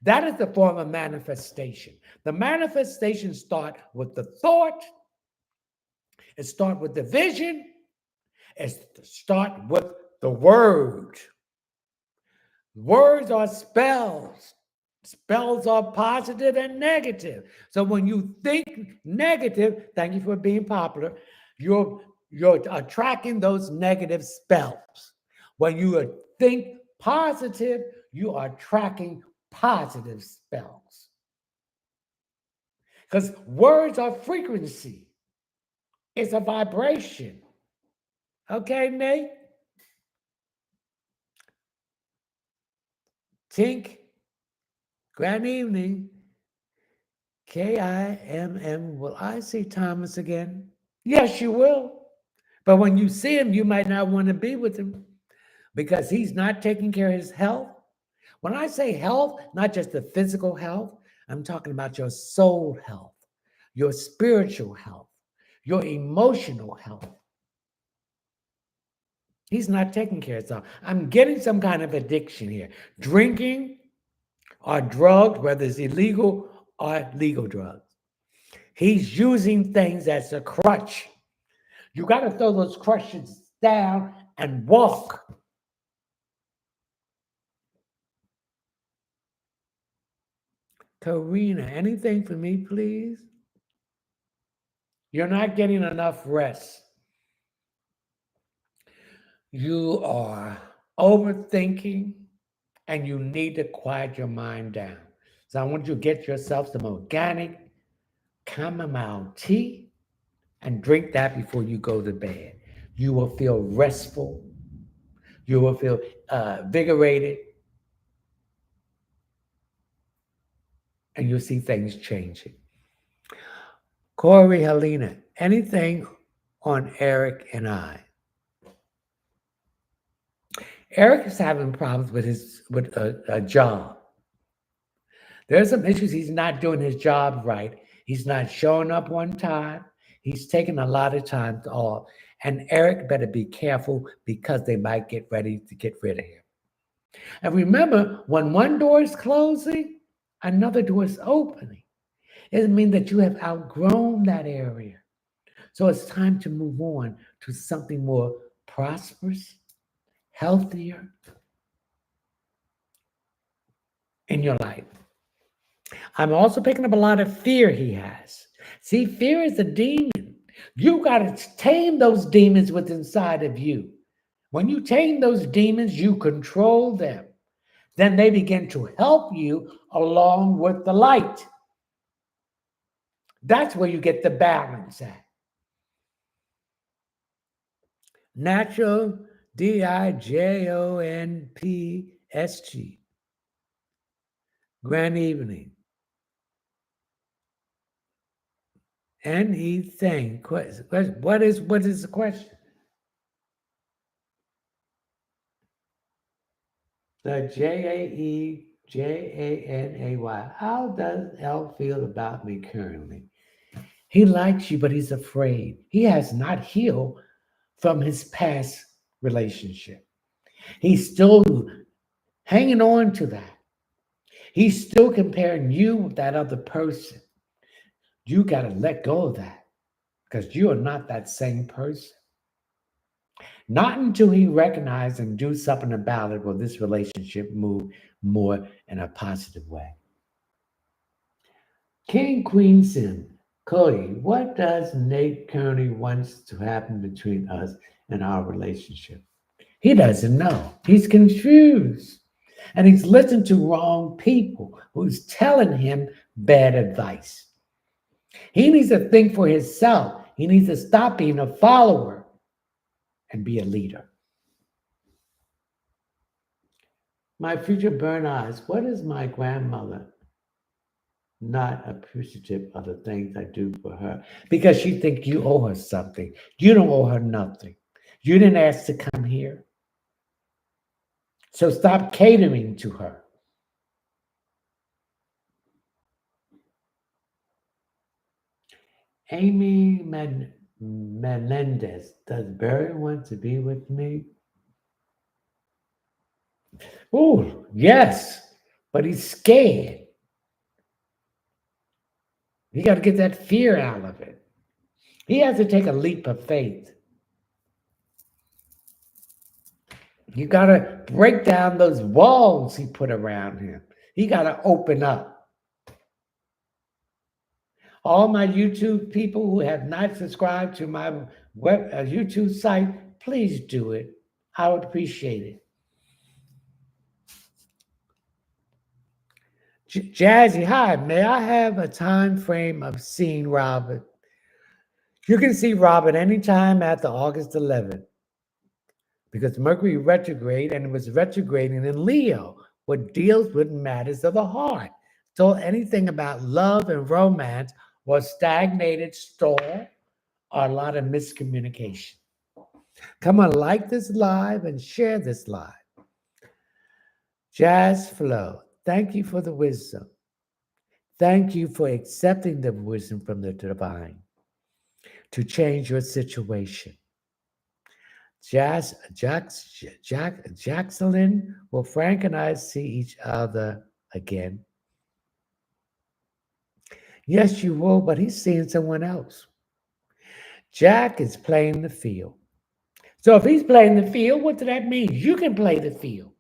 That is the form of manifestation. The manifestation start with the thought. It start with the vision. It start with the word. Words are spells. Spells are positive and negative. So when you think negative, thank you for being popular, you're attracting those negative spells. When you think positive, you are attracting positive spells. Because words are frequency. It's a vibration. Okay, Nate? Tink, grand evening. Kimm, will I see Thomas again? Yes, you will. But when you see him, you might not want to be with him because he's not taking care of his health. When I say health, not just the physical health, I'm talking about your soul health, your spiritual health, your emotional health. He's not taking care of himself. I'm getting some kind of addiction here. Drinking or drugs, whether it's illegal or legal drugs. He's using things as a crutch. You got to throw those crutches down and walk. Karina, anything for me, please? You're not getting enough rest. You are overthinking and you need to quiet your mind down. So I want you to get yourself some organic chamomile tea and drink that before you go to bed. You will feel restful. You will feel invigorated. And you'll see things changing. Corey, Helena, anything on Eric and I? Eric is having problems with a job. There's some issues. He's not doing his job right. He's not showing up on time. He's taking a lot of time off. And Eric better be careful because they might get ready to get rid of him. And remember, when one door is closing, another door is opening. It doesn't mean that you have outgrown that area. So it's time to move on to something more prosperous, healthier in your life. I'm also picking up a lot of fear he has. See, fear is a demon. You got to tame those demons within inside of you. When you tame those demons, you control them. Then they begin to help you along with the light. That's where you get the balance at. Natural, DIJONPSG. Grand evening. anything. What is the question? The Jaejanay. How does L feel about me currently? He likes you, but he's afraid. He has not healed from his past relationship. He's still hanging on to that. He's still comparing you with that other person. You got to let go of that because you are not that same person. Not until he recognizes and do something about it will this relationship move more in a positive way. King Queen Sim, Cody, what does Nate Kearney wants to happen between us and our relationship? He doesn't know. He's confused. And he's listening to wrong people who's telling him bad advice. He needs to think for himself. He needs to stop being a follower and be a leader. My future burn eyes, what is my grandmother not appreciative of the things I do for her? Because she thinks you owe her something. You don't owe her nothing. You didn't ask to come here. So stop catering to her. Amy Menendez, does Barry want to be with me? Oh, yes, but he's scared. You got to get that fear out of it. He has to take a leap of faith. You got to break down those walls he put around him. He got to open up. All my YouTube people who have not subscribed to my YouTube site, please do it. I would appreciate it. Jazzy, hi. May I have a time frame of seeing Robert? You can see Robert anytime after August 11th because Mercury retrograde, and it was retrograding in Leo, what deals with matters of the heart. So anything about love and romance was stagnated, stall, or a lot of miscommunication. Come on, like this live and share this live. Jazz Flow, thank you for the wisdom. Thank you for accepting the wisdom from the divine to change your situation. Jackson, will Frank and I see each other again? Yes, you will, but he's seeing someone else. Jack is playing the field. So if he's playing the field, what does that mean? You can play the field.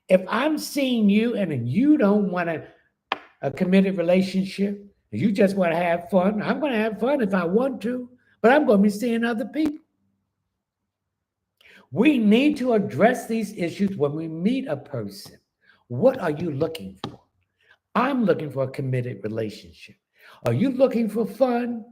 If I'm seeing you and you don't want a committed relationship, you just want to have fun, I'm going to have fun if I want to, but I'm going to be seeing other people. We need to address these issues when we meet a person. What are you looking for? I'm looking for a committed relationship. Are you looking for fun?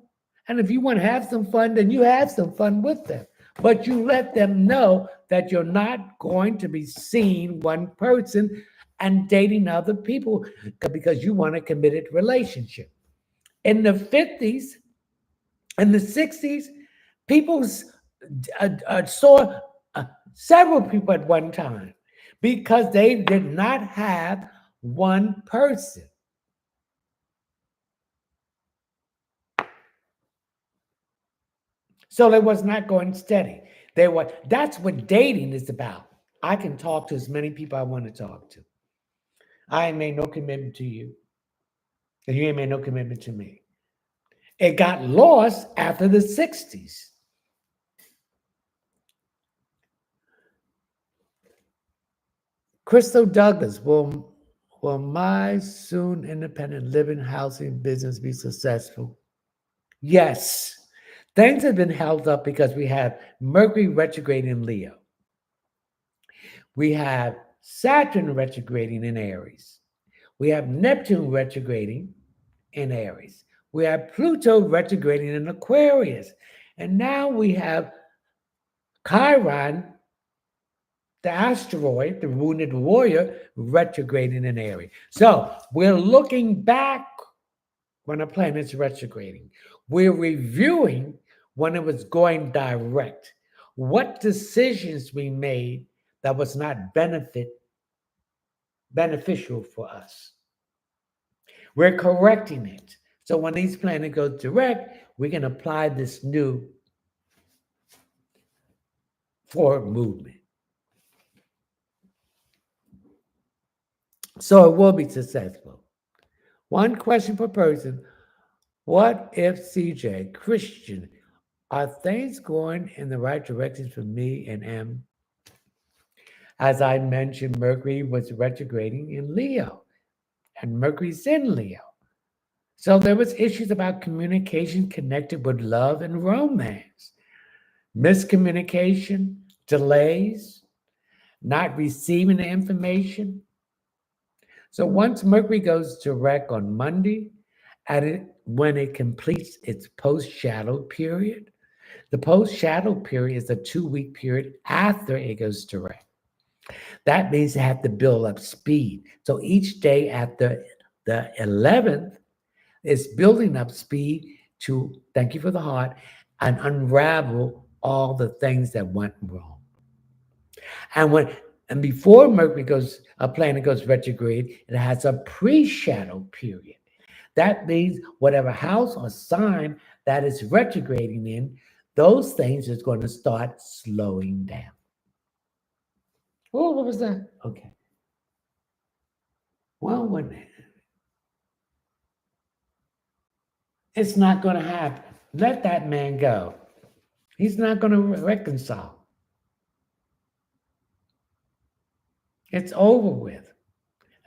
And if you want to have some fun, then you have some fun with them. But you let them know that you're not going to be seeing one person and dating other people because you want a committed relationship. In the 50s and the 60s, people saw several people at one time because they did not have one person. So they was not going steady. That's what dating is about. I can talk to as many people I want to talk to. I ain't made no commitment to you. And you ain't made no commitment to me. It got lost after the 60s. Crystal Douglas, will my soon independent living housing business be successful? Yes. Things have been held up because we have Mercury retrograding in Leo. We have Saturn retrograding in Aries. We have Neptune retrograding in Aries. We have Pluto retrograding in Aquarius. And now we have Chiron, the asteroid, the wounded warrior, retrograding in Aries. So we're looking back when a planet's retrograding. We're reviewing when it was going direct. What decisions we made that was not beneficial for us. We're correcting it. So when these planets go direct, we can apply this new forward movement. So it will be successful. One question per person. What if CJ, Christian, are things going in the right direction for me and M? As I mentioned, Mercury was retrograding in Leo, and Mercury's in Leo. So there was issues about communication connected with love and romance, miscommunication, delays, not receiving the information. So once Mercury goes direct on Monday, when it completes its post-shadow period, the post-shadow period is a 2-week period after it goes direct. That means they have to build up speed. So each day after the 11th is building up speed to, thank you for the heart, and unravel all the things that went wrong. And before a planet goes retrograde, it has a pre-shadow period. That means whatever house or sign that is retrograding in, those things is going to start slowing down. Oh, what was that? Okay. Well, it's not going to happen. Let that man go. He's not going to reconcile. It's over with.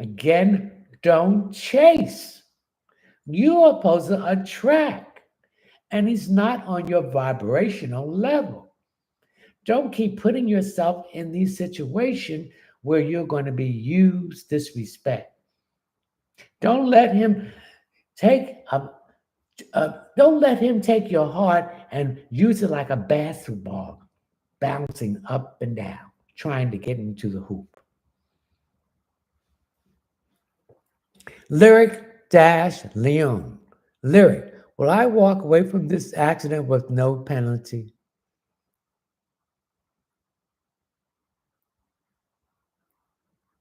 Again, don't chase. You are supposed to attract, and he's not on your vibrational level. Don't keep putting yourself in these situations where you're going to be used disrespect. Don't let him take don't let him take your heart and use it like a basketball, bouncing up and down, trying to get into the hoop. Lyric dash Leon. Lyric, will I walk away from this accident with no penalty?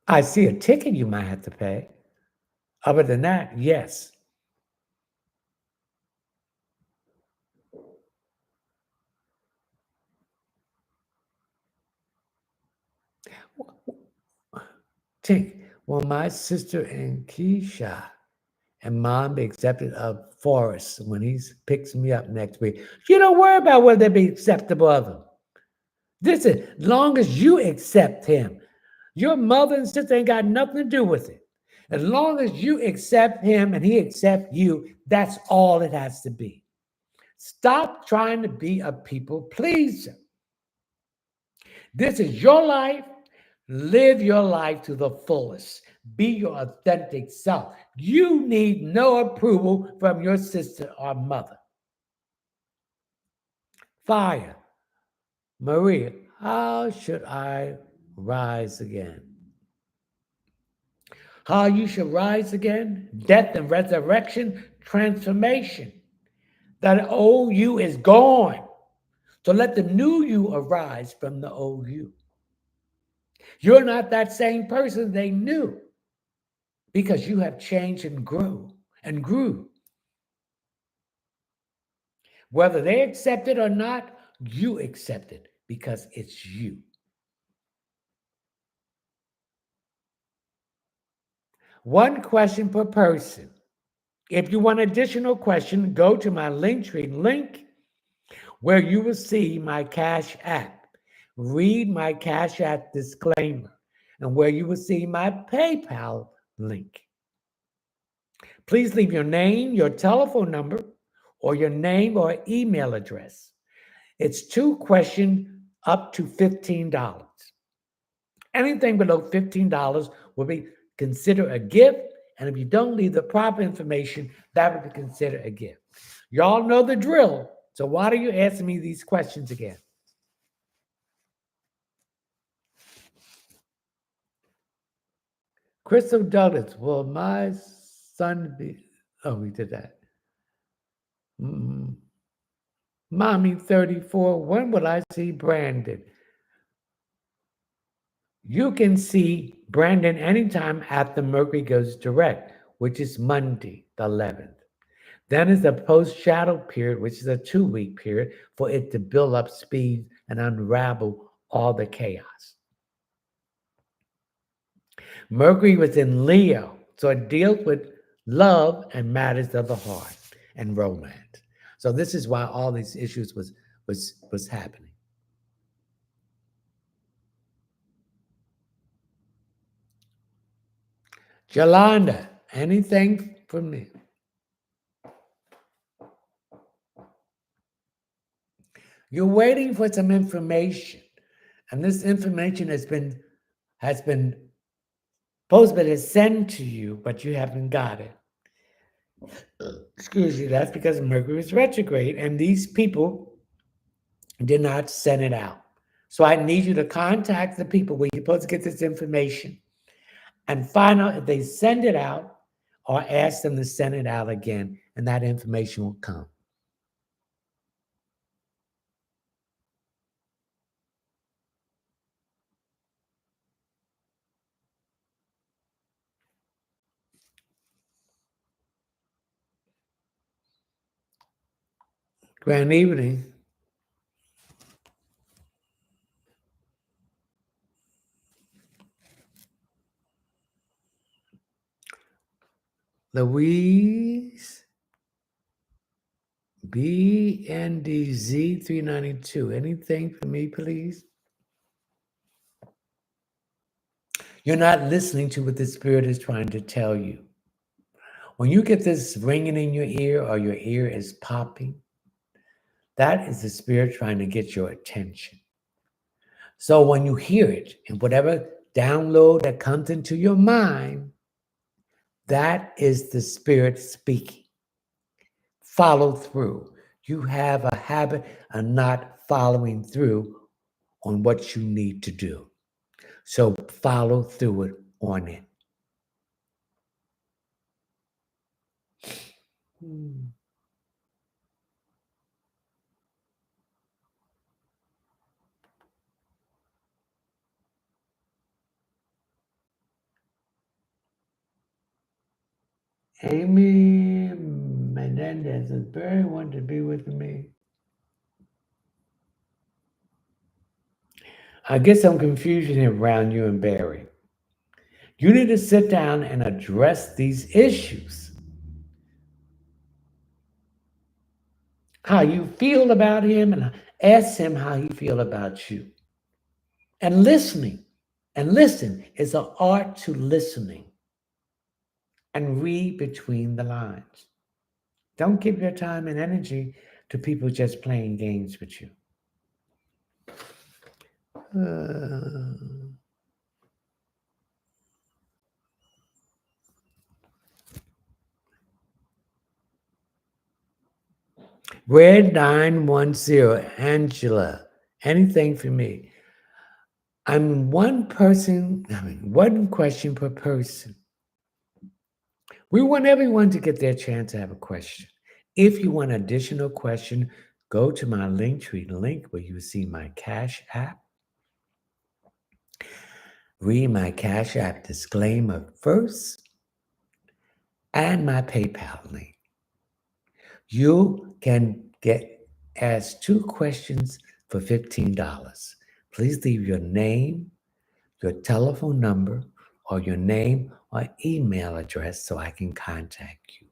I see a ticket you might have to pay. Other than that, yes. Tink, will my sister and Keisha and mom be accepted of Forrest when he picks me up next week? You don't worry about whether they be acceptable of him. This is long as you accept him. Your mother and sister ain't got nothing to do with it. As long as you accept him and he accepts you, that's all it has to be. Stop trying to be a people pleaser. This is your life. Live your life to the fullest. Be your authentic self. You need no approval from your sister or mother. Fire. Maria, how should I rise again? How you should rise again? Death and resurrection, transformation. That old you is gone. So let the new you arise from the old you. You're not that same person they knew because you have changed and grew. Whether they accept it or not, you accept it because it's you. One question per person. If you want additional question, go to my Linktree link where you will see my Cash App. Read my Cash App disclaimer and where you will see my PayPal link. Please leave your name, your telephone number, or your name or email address. It's 2 questions up to $15. Anything below $15 will be considered a gift, and if you don't leave the proper information, that would be considered a gift. Y'all know the drill, so why do you ask me these questions again? Crystal Douglas, will my son be... Oh, we did that. Mommy 34, when will I see Brandon? You can see Brandon anytime after Mercury goes direct, which is Monday, the 11th. Then is the post shadow period, which is a 2-week period for it to build up speed and unravel all the chaos. Mercury was in Leo, so it deals with love and matters of the heart and romance. So this is why all these issues was happening. Jolanda, anything for me? You're waiting for some information, and this information has been supposed to sent to you, but you haven't got it. Excuse you. That's because Mercury is retrograde, and these people did not send it out. So I need you to contact the people where you're supposed to get this information and find out if they send it out or ask them to send it out again, and that information will come. Grand evening. Louise BNDZ 392. Anything for me, please? You're not listening to what the Spirit is trying to tell you. When you get this ringing in your ear or your ear is popping, that is the Spirit trying to get your attention. So when you hear it and whatever download that comes into your mind, that is the Spirit speaking. Follow through. You have a habit of not following through on what you need to do. So follow through it on it. Amy Menendez is very wanting to be with me. I get some confusion around you and Barry. You need to sit down and address these issues. How you feel about him, and ask him how he feel about you. And listening. And listen is an art to listening. And read between the lines. Don't give your time and energy to people just playing games with you. Red 910, Angela, anything for me? I'm one question per person. We want everyone to get their chance to have a question. If you want an additional question, go to my Linktree link where you see my Cash App. Read my Cash App disclaimer first and my PayPal link. You can get asked 2 questions for $15. Please leave your name, your telephone number, or your name or email address so I can contact you.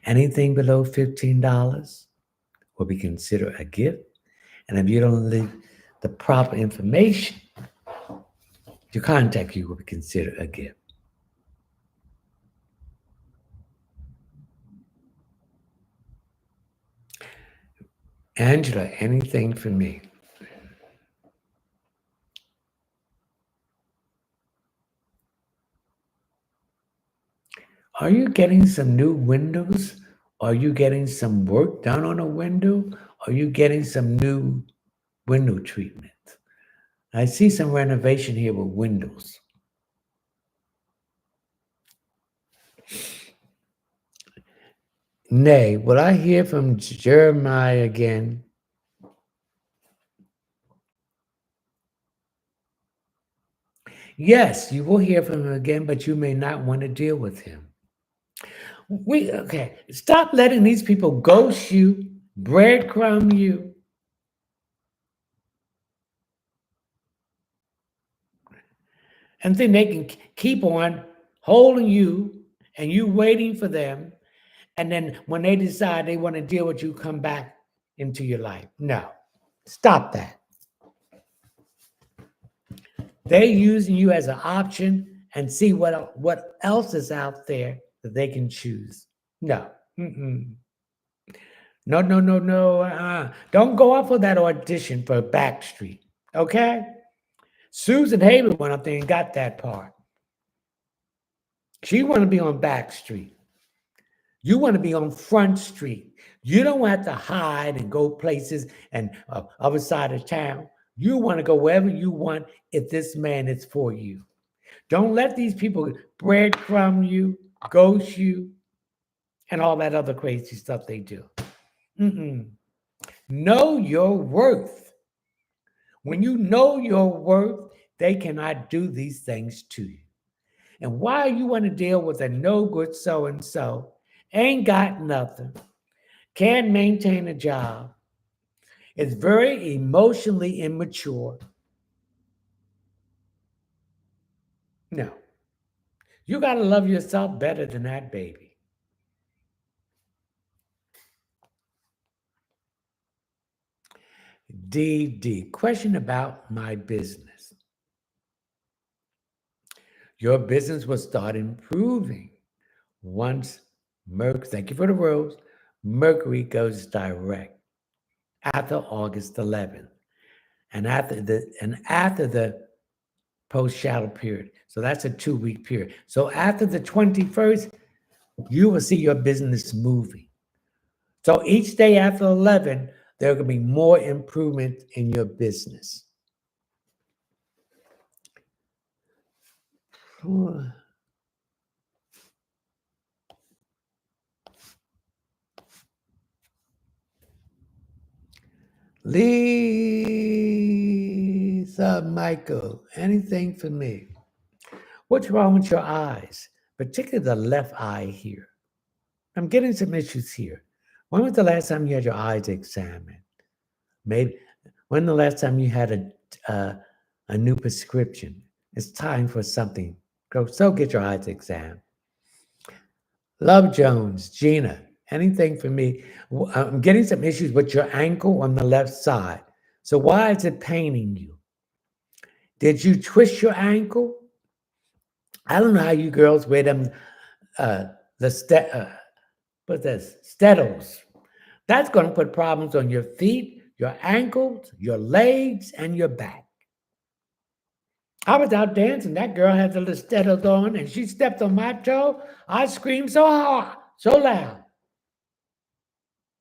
Anything below $15 will be considered a gift. And if you don't leave the proper information to contact you will be considered a gift. Angela, anything for me? Are you getting some new windows? Are you getting some work done on a window? Are you getting some new window treatment? I see some renovation here with windows. Nay, will I hear from Jeremiah again? Yes, you will hear from him again, but you may not want to deal with him. Okay, stop letting these people ghost you, breadcrumb you, and then they can keep on holding you and you waiting for them. And then when they decide they want to deal with you, come back into your life. No, stop that. They're using you as an option and see what else is out there that they can choose. No. Mm-mm. No, no, no, no. Don't go up for that audition for Backstreet. Okay? Susan Hayward went up there and got that part. She want to be on Backstreet. You want to be on Front Street. You don't have to hide and go places and other side of town. You want to go wherever you want if this man is for you. Don't let these people breadcrumb you, ghost you, and all that other crazy stuff they do. Mm-mm. Know your worth. When you know your worth, they cannot do these things to you. And why you want to deal with a no good so and so, ain't got nothing, can't maintain a job, is very emotionally immature. No, you got to love yourself better than that, baby. DD, question about my business. Your business will start improving once Mercury, thank you for the rose, Mercury goes direct after August 11th and after the post shadow period. So that's a 2-week period. So after the 21st, you will see your business moving. So each day after 11, there will be more improvement in your business. Lisa Michael, anything for me? What's wrong with your eyes, particularly the left eye here? I'm getting some issues here. When was the last time you had your eyes examined? Maybe when the last time you had a new prescription? It's time for something. So get your eyes examined. Love Jones, Gina, anything for me? I'm getting some issues with your ankle on the left side. So why is it paining you? Did you twist your ankle? I don't know how you girls wear them, what's this? Stettles. That's going to put problems on your feet, your ankles, your legs, and your back. I was out dancing. That girl had the little stettles on, and she stepped on my toe. I screamed so hard, so loud.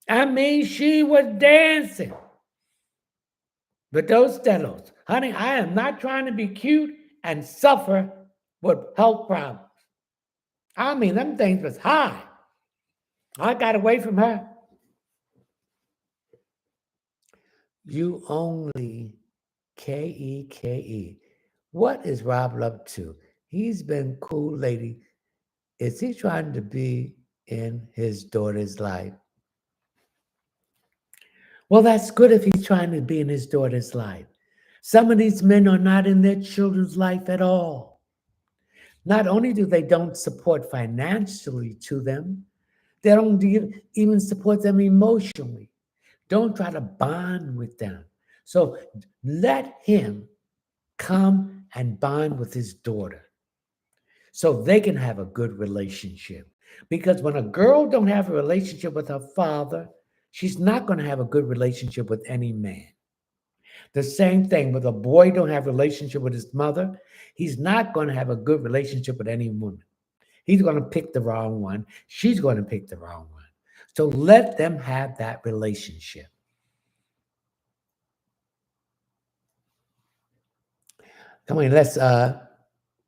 I mean, she was dancing with those stettles. Honey, I am not trying to be cute and suffer with health problems. I mean, them things was high. I got away from her. You only Keke. What is Rob up to? He's been cool, lady. Is he trying to be in his daughter's life? Well, that's good if he's trying to be in his daughter's life. Some of these men are not in their children's life at all. Not only do they don't support financially to them, they don't even support them emotionally. Don't try to bond with them. So let him come and bond with his daughter so they can have a good relationship. Because when a girl don't have a relationship with her father, she's not going to have a good relationship with any man. The same thing with a boy don't have a relationship with his mother, he's not going to have a good relationship with any woman. He's going to pick the wrong one. She's going to pick the wrong one. So let them have that relationship. Come on, let's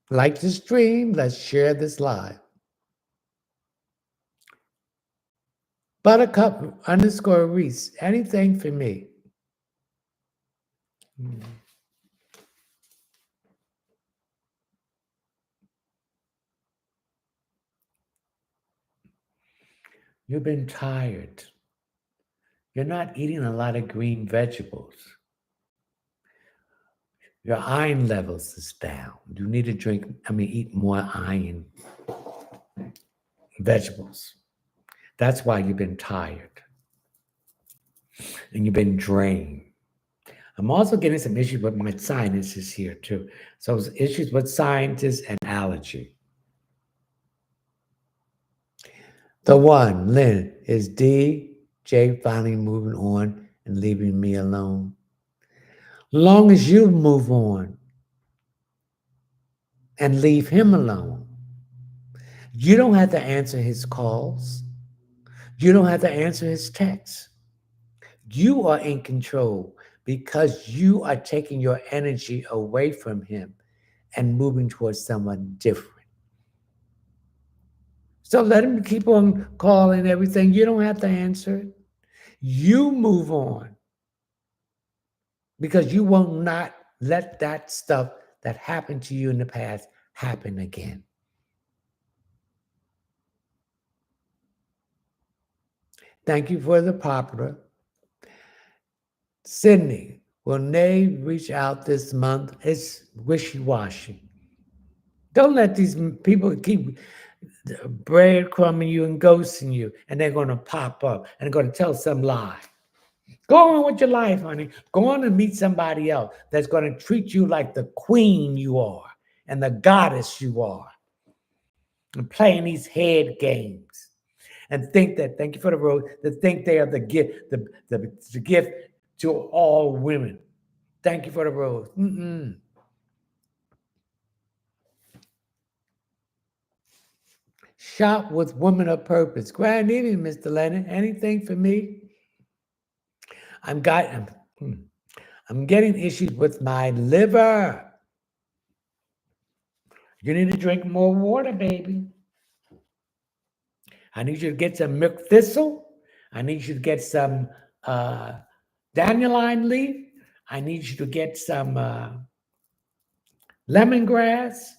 like the stream. Let's share this live. Buttercup underscore Reese. Anything for me? Hmm. You've been tired. You're not eating a lot of green vegetables. Your iron levels is down. You need to eat more iron vegetables. That's why you've been tired and you've been drained. I'm also getting some issues with my sinuses here too. So issues with sinuses and allergy. The one, Lynn, is DJ finally moving on and leaving me alone. Long as you move on and leave him alone, you don't have to answer his calls. You don't have to answer his texts. You are in control because you are taking your energy away from him and moving towards someone different. So let him keep on calling everything. You don't have to answer it. You move on because you will not let that stuff that happened to you in the past happen again. Thank you for the popular. Sydney, will Nay reach out this month? It's wishy-washy. Don't let these people keep breadcrumbing you and ghosting you, and they're going to pop up and they're going to tell some lie. Go on with your life, honey. Go on and meet somebody else that's going to treat you like the queen you are and the goddess you are. And playing these head games and think that, thank you for the rose, that think they are the gift, the gift to all women. Thank you for the rose. Shop with women of purpose. Grand evening, Mr. Lennon. Anything for me? I'm getting issues with my liver. You need to drink more water, baby. I need you to get some milk thistle. I need you to get some dandelion leaf. I need you to get some lemongrass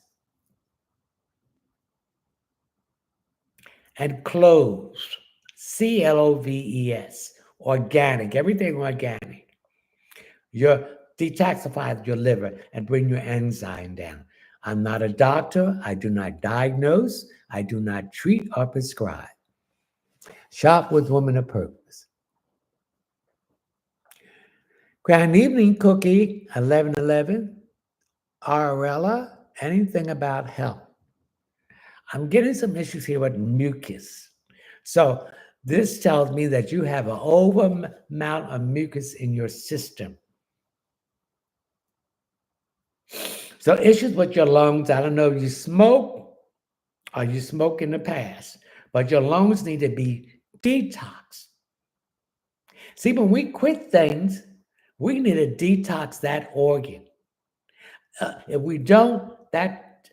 and cloves. CLOVES. Organic. Everything organic. Your detoxify your liver and bring your enzyme down. I'm not a doctor. I do not diagnose. I do not treat or prescribe. Shop with women of purpose. Grand evening, Cookie, 1111. Arella, anything about health? I'm getting some issues here with mucus. So this tells me that you have an over amount of mucus in your system. So issues with your lungs, I don't know if you smoke or you smoke in the past, but your lungs need to be detoxed. See, when we quit things, we need to detox that organ. If we don't, that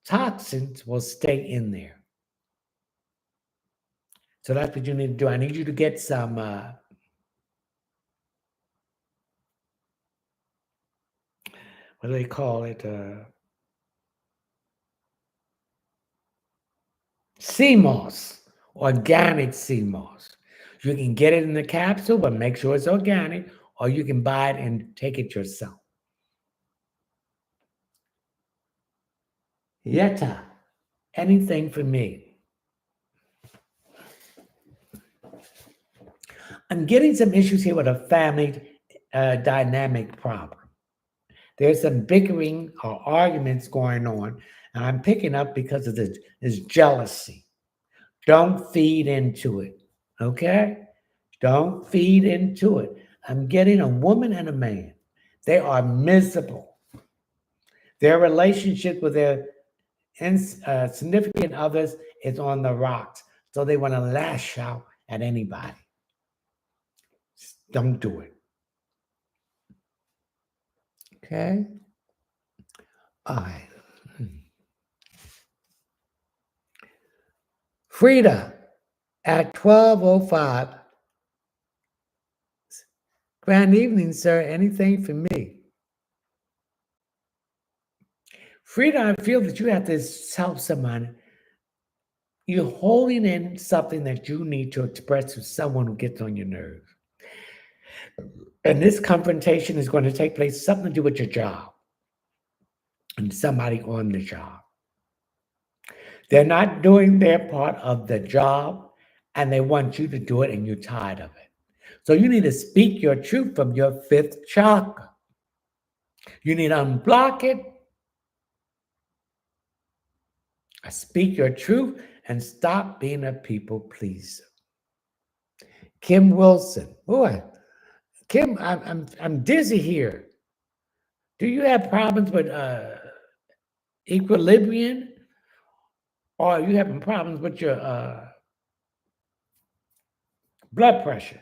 toxins will stay in there. So that's what you need to do. I need you to get some what do they call it? Sea moss, organic sea moss. You can get it in the capsule, but make sure it's organic, or you can buy it and take it yourself. Yetta, anything for me? I'm getting some issues here with a family dynamic problem. There's some bickering or arguments going on, and I'm picking up because of this jealousy. Don't feed into it, okay? Don't feed into it. I'm getting a woman and a man. They are miserable. Their relationship with their significant others is on the rocks, so they want to lash out at anybody. Don't do it. Okay? All right. Frida, at 12:05. Grand evening, sir. Anything for me? Frida, I feel that you have to tell someone you're holding in something that you need to express to someone who gets on your nerves. And this confrontation is going to take place, something to do with your job and somebody on the job. They're not doing their part of the job and they want you to do it and you're tired of it. So you need to speak your truth from your fifth chakra. You need to unblock it. Speak your truth and stop being a people pleaser. Kim Wilson. Boy, Kim, I'm dizzy here. Do you have problems with equilibrium? Or are you having problems with your blood pressure?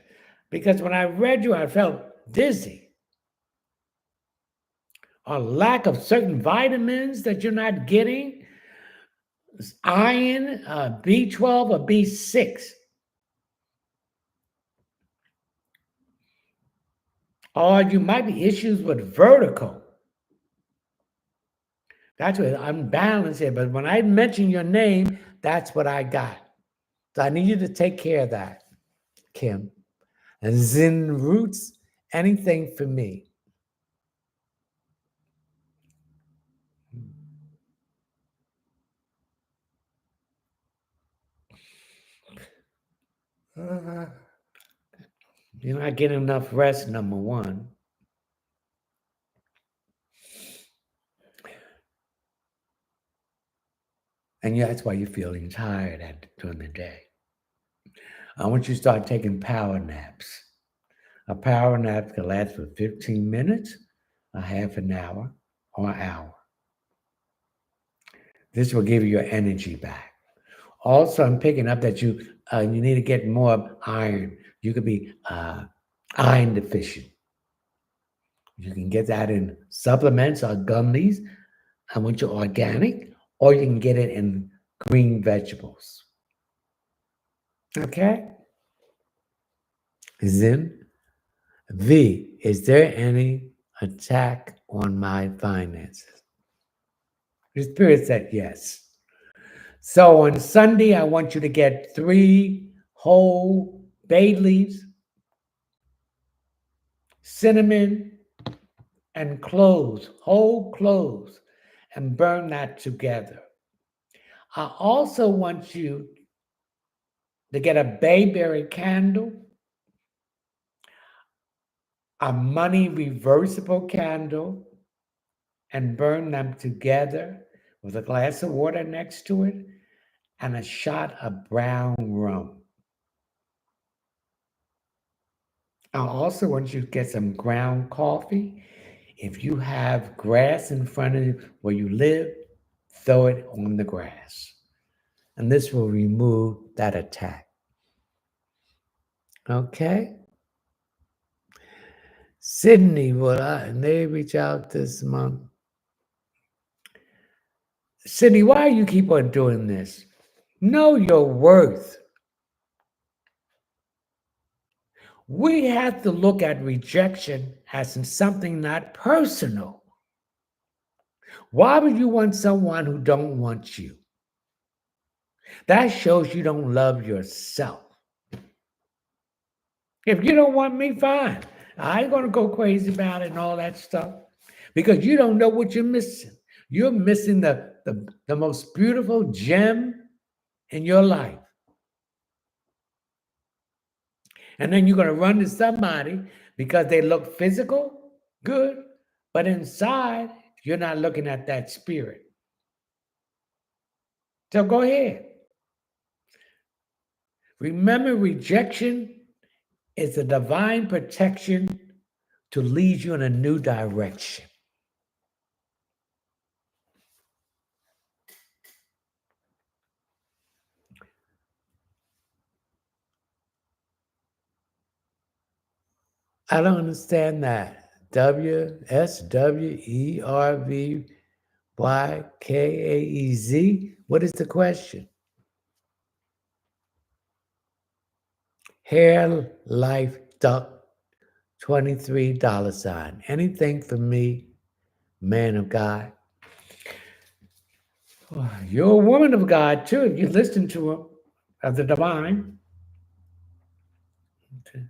Because when I read you, I felt dizzy. A lack of certain vitamins that you're not getting, iron, B12 or B6. Or you might be issues with vertigo. That's what I'm balanced here. But when I mention your name, that's what I got. So I need you to take care of that, Kim. And Zen Roots, anything for me. You're not getting enough rest, number one. And that's why you're feeling tired during the day. I want you to start taking power naps. A power nap can last for 15 minutes, a half an hour, or an hour. This will give you your energy back. Also, I'm picking up that you need to get more iron. You could be iron deficient. You can get that in supplements or gummies. I want you organic, or you can get it in green vegetables. Okay? Zen V, is there any attack on my finances? The Spirit said yes. So on Sunday, I want you to get 3 whole bay leaves, cinnamon, and cloves, whole cloves, and burn that together. I also want you to get a bayberry candle, a money reversible candle, and burn them together with a glass of water next to it and a shot of brown rum. I also want you to get some ground coffee. If you have grass in front of you where you live, throw it on the grass. And this will remove that attack. Okay? Sydney, they reach out this month? Sydney, why you keep on doing this? Know your worth. We have to look at rejection as in something not personal. Why would you want someone who don't want you? That shows you don't love yourself. If you don't want me, fine. I ain't going to go crazy about it and all that stuff because you don't know what you're missing. You're missing the most beautiful gem in your life. And then you're going to run to somebody because they look physical, good, but inside, you're not looking at that spirit. So go ahead. Remember, rejection is a divine protection to lead you in a new direction. I don't understand that. WSWERVYKAEZ. What is the question? Hair Life Duck, $23. Anything for me, man of God? Oh, you're a woman of God too. If you listen to him of the divine. Okay.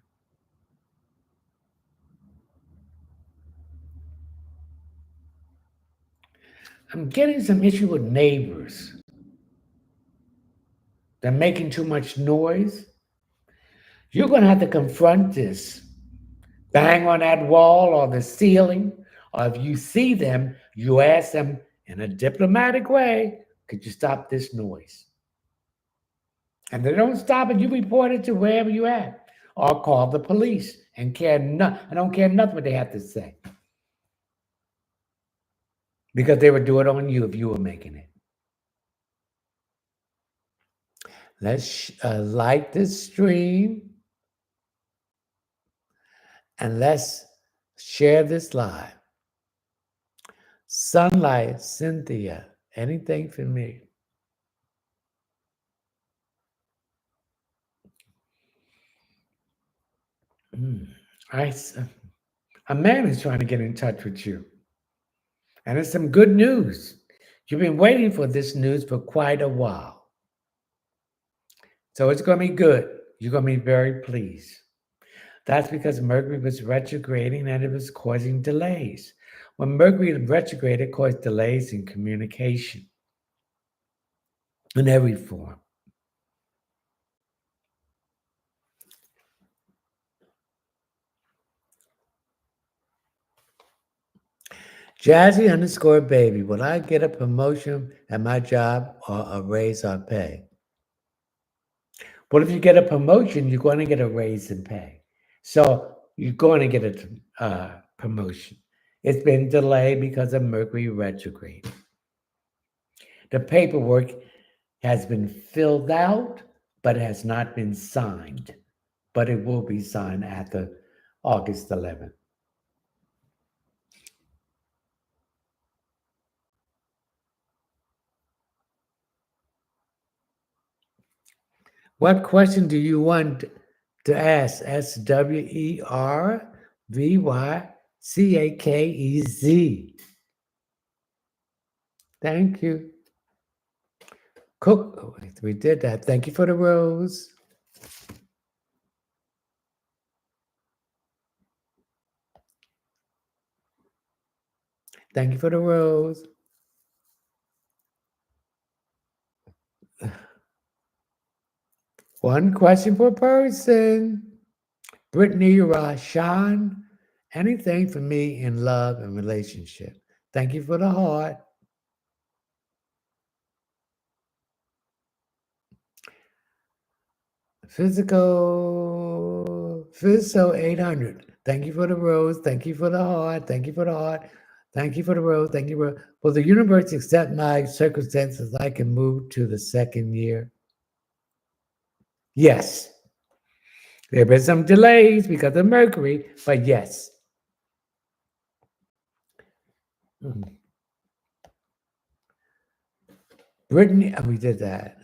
I'm getting some issue with neighbors. They're making too much noise. You're going to have to confront this. Bang on that wall or the ceiling, or if you see them, you ask them in a diplomatic way, could you stop this noise? And they don't stop it, you report it to wherever you at, or call the police and I don't care nothing what they have to say. Because they would do it on you if you were making it. Let's like this stream and let's share this live. Sunlight, Cynthia, anything for me? A man is trying to get in touch with you. And it's some good news. You've been waiting for this news for quite a while. So it's going to be good. You're going to be very pleased. That's because Mercury was retrograding and it was causing delays. When Mercury retrograded, it caused delays in communication in every form. Jazzy_baby, will I get a promotion at my job or a raise or pay? Well, if you get a promotion, you're going to get a raise in pay. So you're going to get a promotion. It's been delayed because of Mercury retrograde. The paperwork has been filled out, but it has not been signed. But it will be signed after August 11th. What question do you want to ask? SWERVYCAKEZ. Thank you. Cook. Oh, we did that. Thank you for the rose. Thank you for the rose. One question per person. Brittany Rashan, anything for me in love and relationship. Thank you for the heart. Physical 800. Thank you for the rose. Thank you for the heart. Thank you for the heart. Thank you for the rose. Thank you for. Will the universe accept my circumstances? I can move to the second year. Yes. There have been some delays because of Mercury, but yes. Brittany, we did that.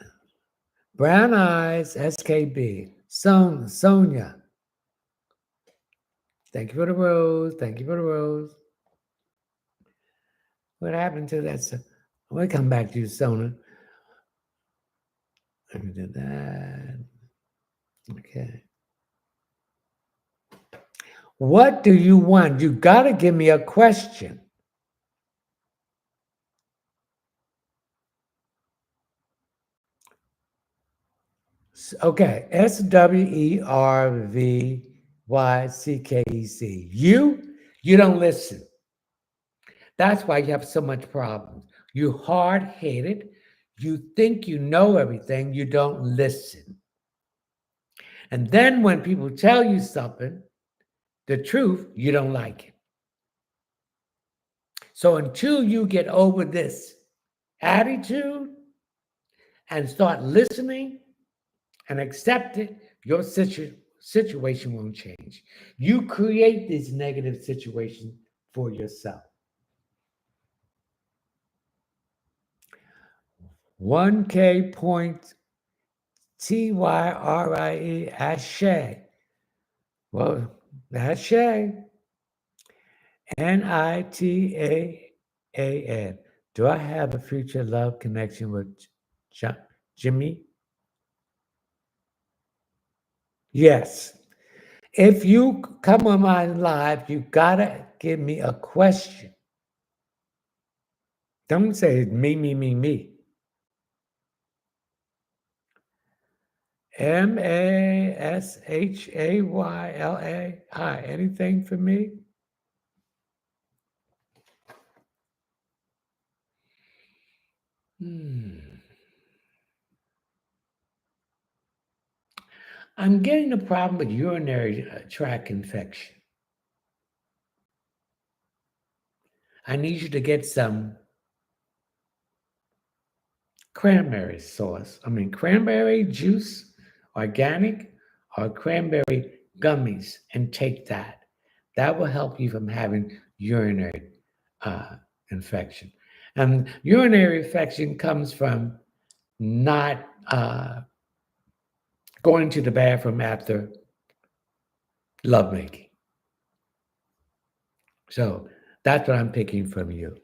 Brown Eyes, SKB. Sonia. Thank you for the rose. Thank you for the rose. What happened to that? We'll come back to you, Sonia. Let me do that. Okay. What do you want? You got to give me a question. Okay. SWERVYCKEC. You don't listen. That's why you have so much problems. You're hard-headed. You think you know everything. You don't listen. And then when people tell you something, the truth, you don't like it. So until you get over this attitude and start listening and accept it, your situation won't change. You create these negative situations for yourself. 1K point Tyrie, Ashe. Well, Ashe. Nitaan. Do I have a future love connection with Jimmy? Yes. If you come on my live, you gotta give me a question. Don't say me, me, me, me. Mashaylai. Anything for me? I'm getting a problem with urinary tract infection. I need you to get some cranberry sauce. Cranberry juice, organic, or cranberry gummies, and take that. That will help you from having urinary infection. And urinary infection comes from not going to the bathroom after lovemaking. So that's what I'm picking from you.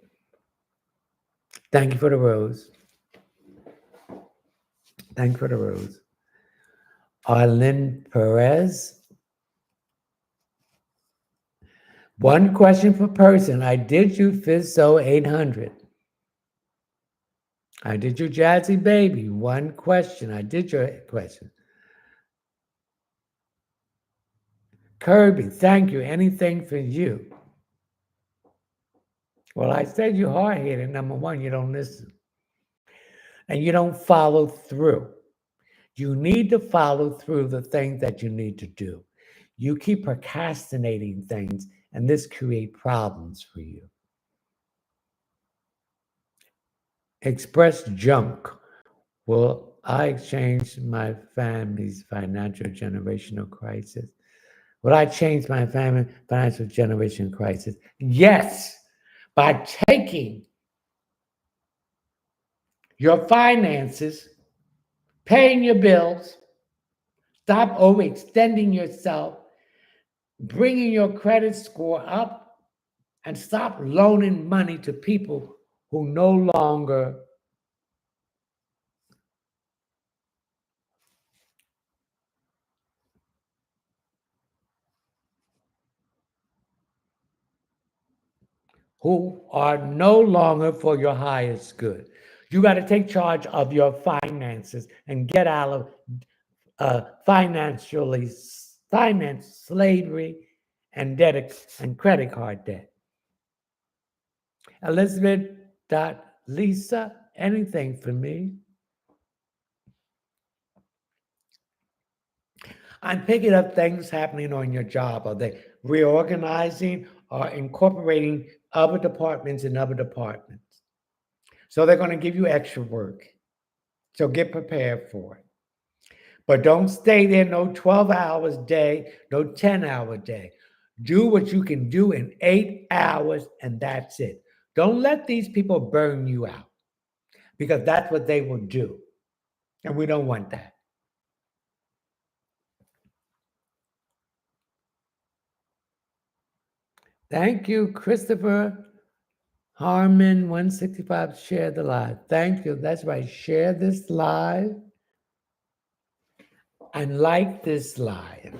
Thank you for the rose. Thank you for the rose. Arlene Perez. One question per person. I did you Fizzo 800. I did you Jazzy Baby. One question. I did your question. Kirby, thank you. Anything for you? Well, I said you're hard-headed. Number one, you don't listen. And you don't follow through. You need to follow through the things that you need to do. You keep procrastinating things, and this creates problems for you. Express junk. Will I exchange my family's financial generational crisis? Will I change my family financial generation crisis? Yes, by taking your finances, paying your bills, stop overextending yourself, bringing your credit score up, and stop loaning money to people who no longer for your highest good. You got to take charge of your finances and get out of finance slavery and debt and credit card debt. Elizabeth.Lisa, anything for me? I'm picking up things happening on your job. Are they reorganizing or incorporating other departments in other departments? So they're going to give you extra work. So get prepared for it. But don't stay there no 12 hours a day, no 10-hour day. Do what you can do in 8 hours, and that's it. Don't let these people burn you out, because that's what they will do. And we don't want that. Thank you, Christopher Harmon 165. Share the live. Thank you. That's right. Share this live and like this live.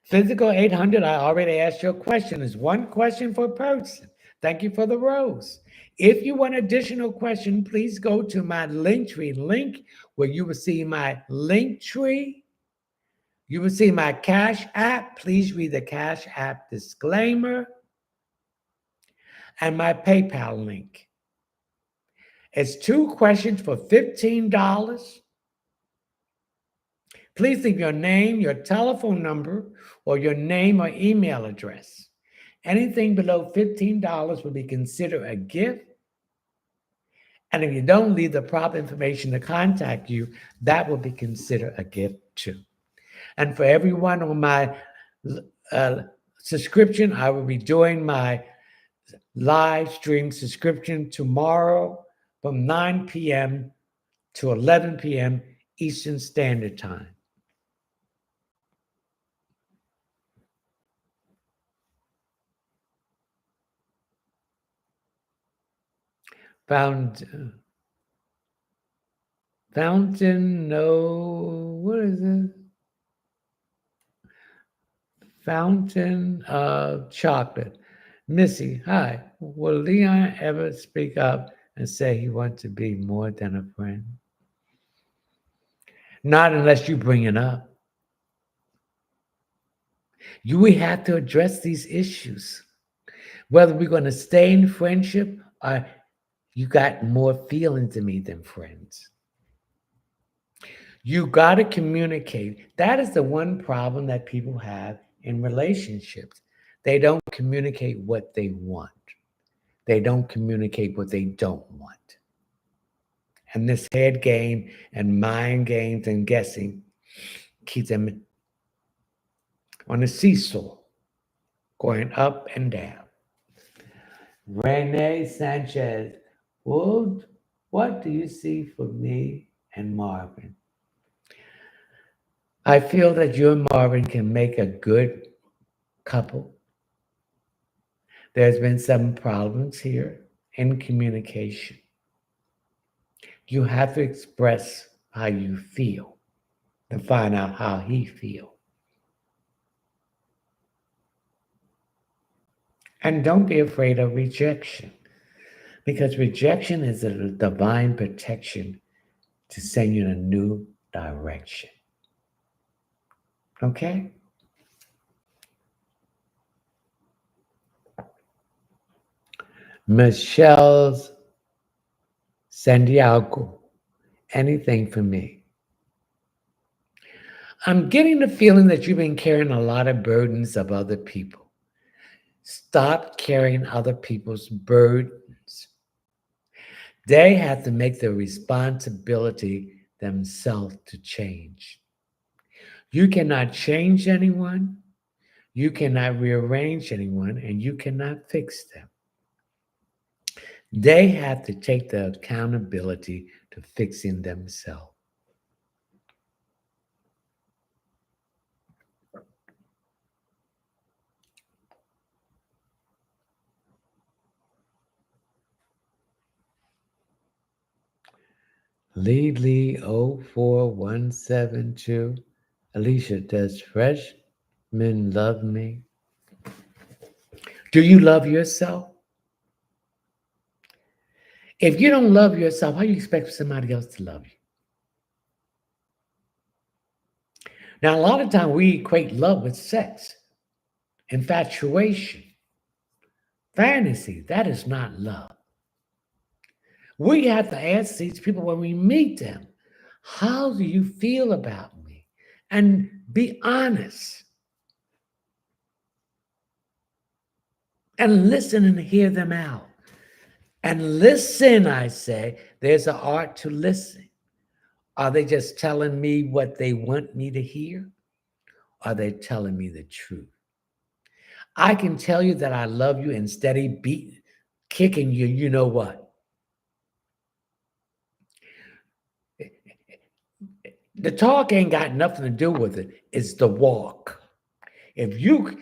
Physical 800, I already asked your question. Is one question per person. Thank you for the rose. If you want additional question, please go to my Linktree link, where you will see my Linktree. You will see my Cash App. Please read the Cash App disclaimer. And my PayPal link. It's 2 questions for $15. Please leave your name, your telephone number, or your name or email address. Anything below $15 will be considered a gift. And if you don't leave the proper information to contact you, that will be considered a gift too. And for everyone on my subscription, I will be doing my live stream subscription tomorrow from 9 p.m. to 11 p.m. Eastern Standard Time. Fountain, no, what is it? Fountain of chocolate. Missy, hi. Will Leon ever speak up and say he wants to be more than a friend? Not unless you bring it up. We have to address these issues. Whether we're going to stay in friendship or you got more feelings to me than friends. You got to communicate. That is the one problem that people have in relationships. They don't communicate what they want. They don't communicate what they don't want. And this head game and mind games and guessing keep them on a seesaw, going up and down. Renee Sanchez, well, what do you see for me and Marvin? I feel that you and Marvin can make a good couple. There's been some problems here in communication. You have to express how you feel to find out how he feels. And don't be afraid of rejection, because rejection is a divine protection to send you in a new direction. Okay? Michelle's Santiago, anything for me? I'm getting the feeling that you've been carrying a lot of burdens of other people. Stop carrying other people's burdens. They have to make the responsibility themselves to change. You cannot change anyone, you cannot rearrange anyone, and you cannot fix them. They have to take the accountability to fixing themselves. Lee 04172. Alicia, does freshmen love me? Do you love yourself? If you don't love yourself, how do you expect somebody else to love you? Now, a lot of times we equate love with sex, infatuation, fantasy. That is not love. We have to ask these people when we meet them, how do you feel about me? And be honest. And listen and hear them out. And listen, I say, there's an art to listen. Are they just telling me what they want me to hear? Are they telling me the truth? I can tell you that I love you and steady kicking you, you know what? The talk ain't got nothing to do with it. It's the walk. If you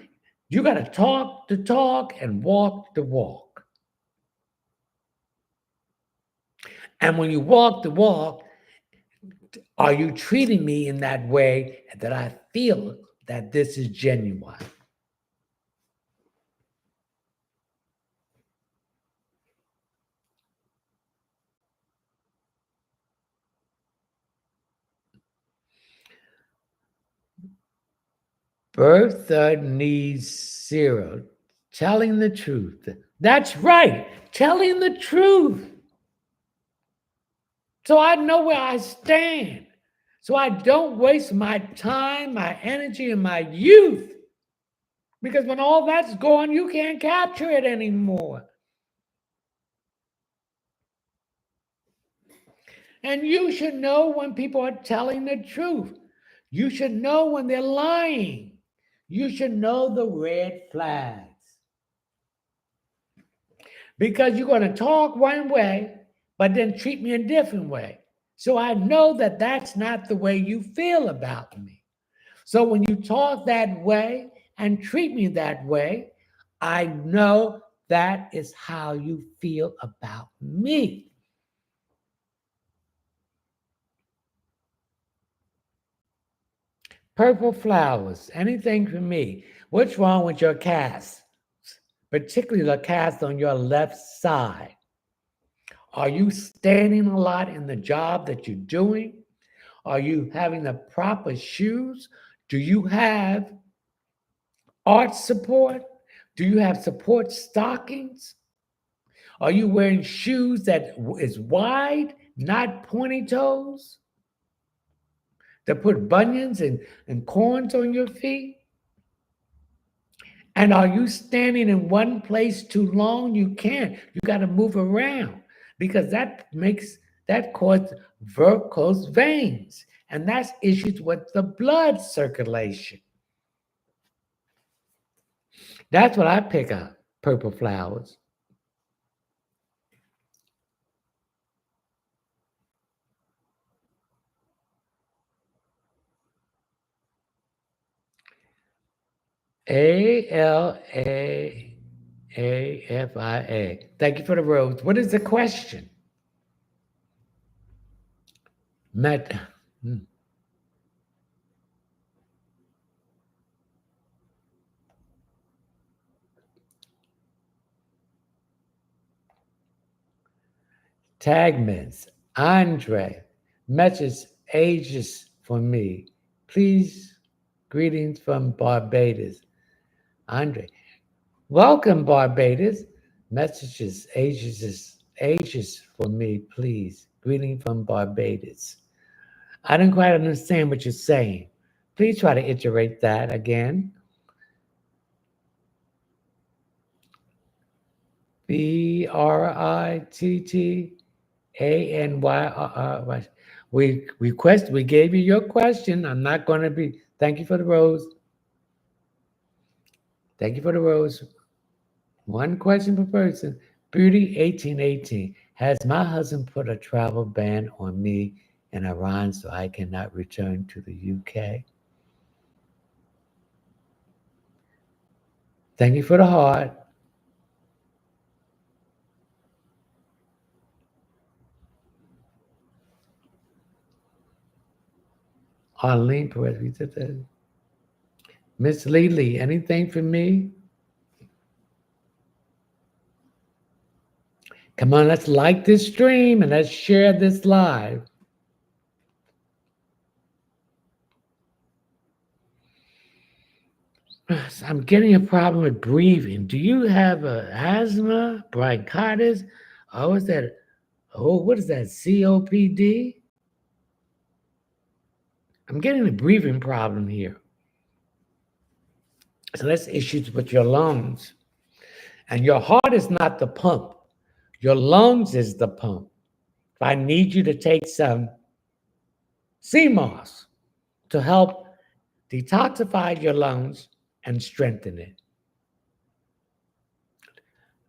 got to talk the talk and walk the walk. And when you walk the walk, are you treating me in that way that I feel that this is genuine? Bertha needs 0. Telling the truth. That's right. Telling the truth. So I know where I stand. So I don't waste my time, my energy, and my youth. Because when all that's gone, you can't capture it anymore. And you should know when people are telling the truth. You should know when they're lying. You should know the red flags. Because you're going to talk one way, but then treat me a different way. So I know that that's not the way you feel about me. So when you talk that way and treat me that way, I know that is how you feel about me. Purple flowers, anything for me. What's wrong with your cast? Particularly the cast on your left side. Are you standing a lot in the job that you're doing? Are you having the proper shoes? Do you have arch support? Do you have support stockings? Are you wearing shoes that is wide, not pointy toes? That put bunions and corns on your feet? And are you standing in one place too long? You can't. You got to move around because that causes varicose veins. And that's issues with the blood circulation. That's what I pick up, purple flowers. ALAAFIA. Thank you for the rose. What is the question? Met. Tagmans. Andre. Message ages for me. Please, greetings from Barbados. Andre. Welcome, Barbados. Messages ages for me, please. Greeting from Barbados. I didn't quite understand what you're saying. Please try to iterate that again. BRITTANY. We gave you your question. I'm not going to be. Thank you for the rose. Thank you for the rose. One question per person. Beauty 1818. Has my husband put a travel ban on me in Iran so I cannot return to the UK? Thank you for the heart. Arlene Perez, we did that. Miss Lely, anything for me? Come on, let's like this stream and let's share this live. I'm getting a problem with breathing. Do you have asthma, bronchitis? Oh, is that? Oh, what is that? COPD? I'm getting a breathing problem here. So that's issues with your lungs. And your heart is not the pump. Your lungs is the pump. I need you to take some CMOS to help detoxify your lungs and strengthen it.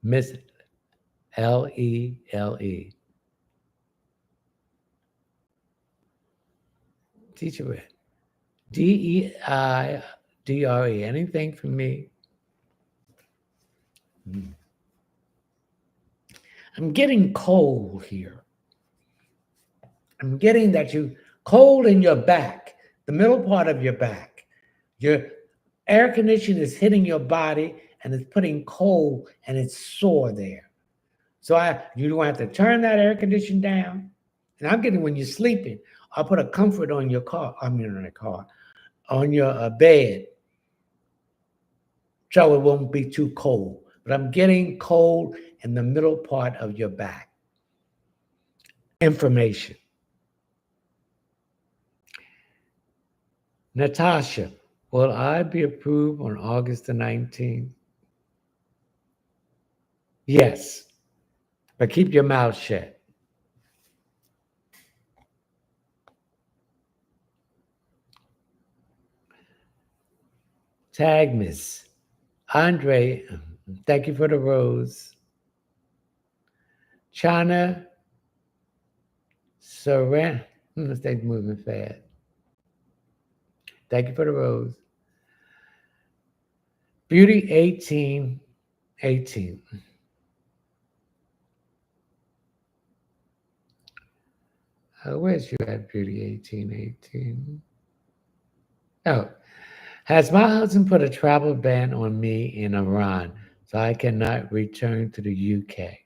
Miss Lele. Teacher, DEIDRE. Anything for me? I'm getting cold here. I'm getting that you cold in your back, the middle part of your back. Your air conditioning is hitting your body and it's putting cold and it's sore there. So you don't have to turn that air conditioning down. And I'm getting when you're sleeping, I'll put a comfort on your car. On your bed, so it won't be too cold. But I'm getting cold in the middle part of your back. Information. Natasha, will I be approved on August the 19th? Yes, but keep your mouth shut. Tag Miss Andre, thank you for the rose. China Surrender. Stay moving fast. Thank you for the rose. Beauty 1818. Where's you at, Beauty 1818? Oh, has my husband put a travel ban on me in Iran, so I cannot return to the UK?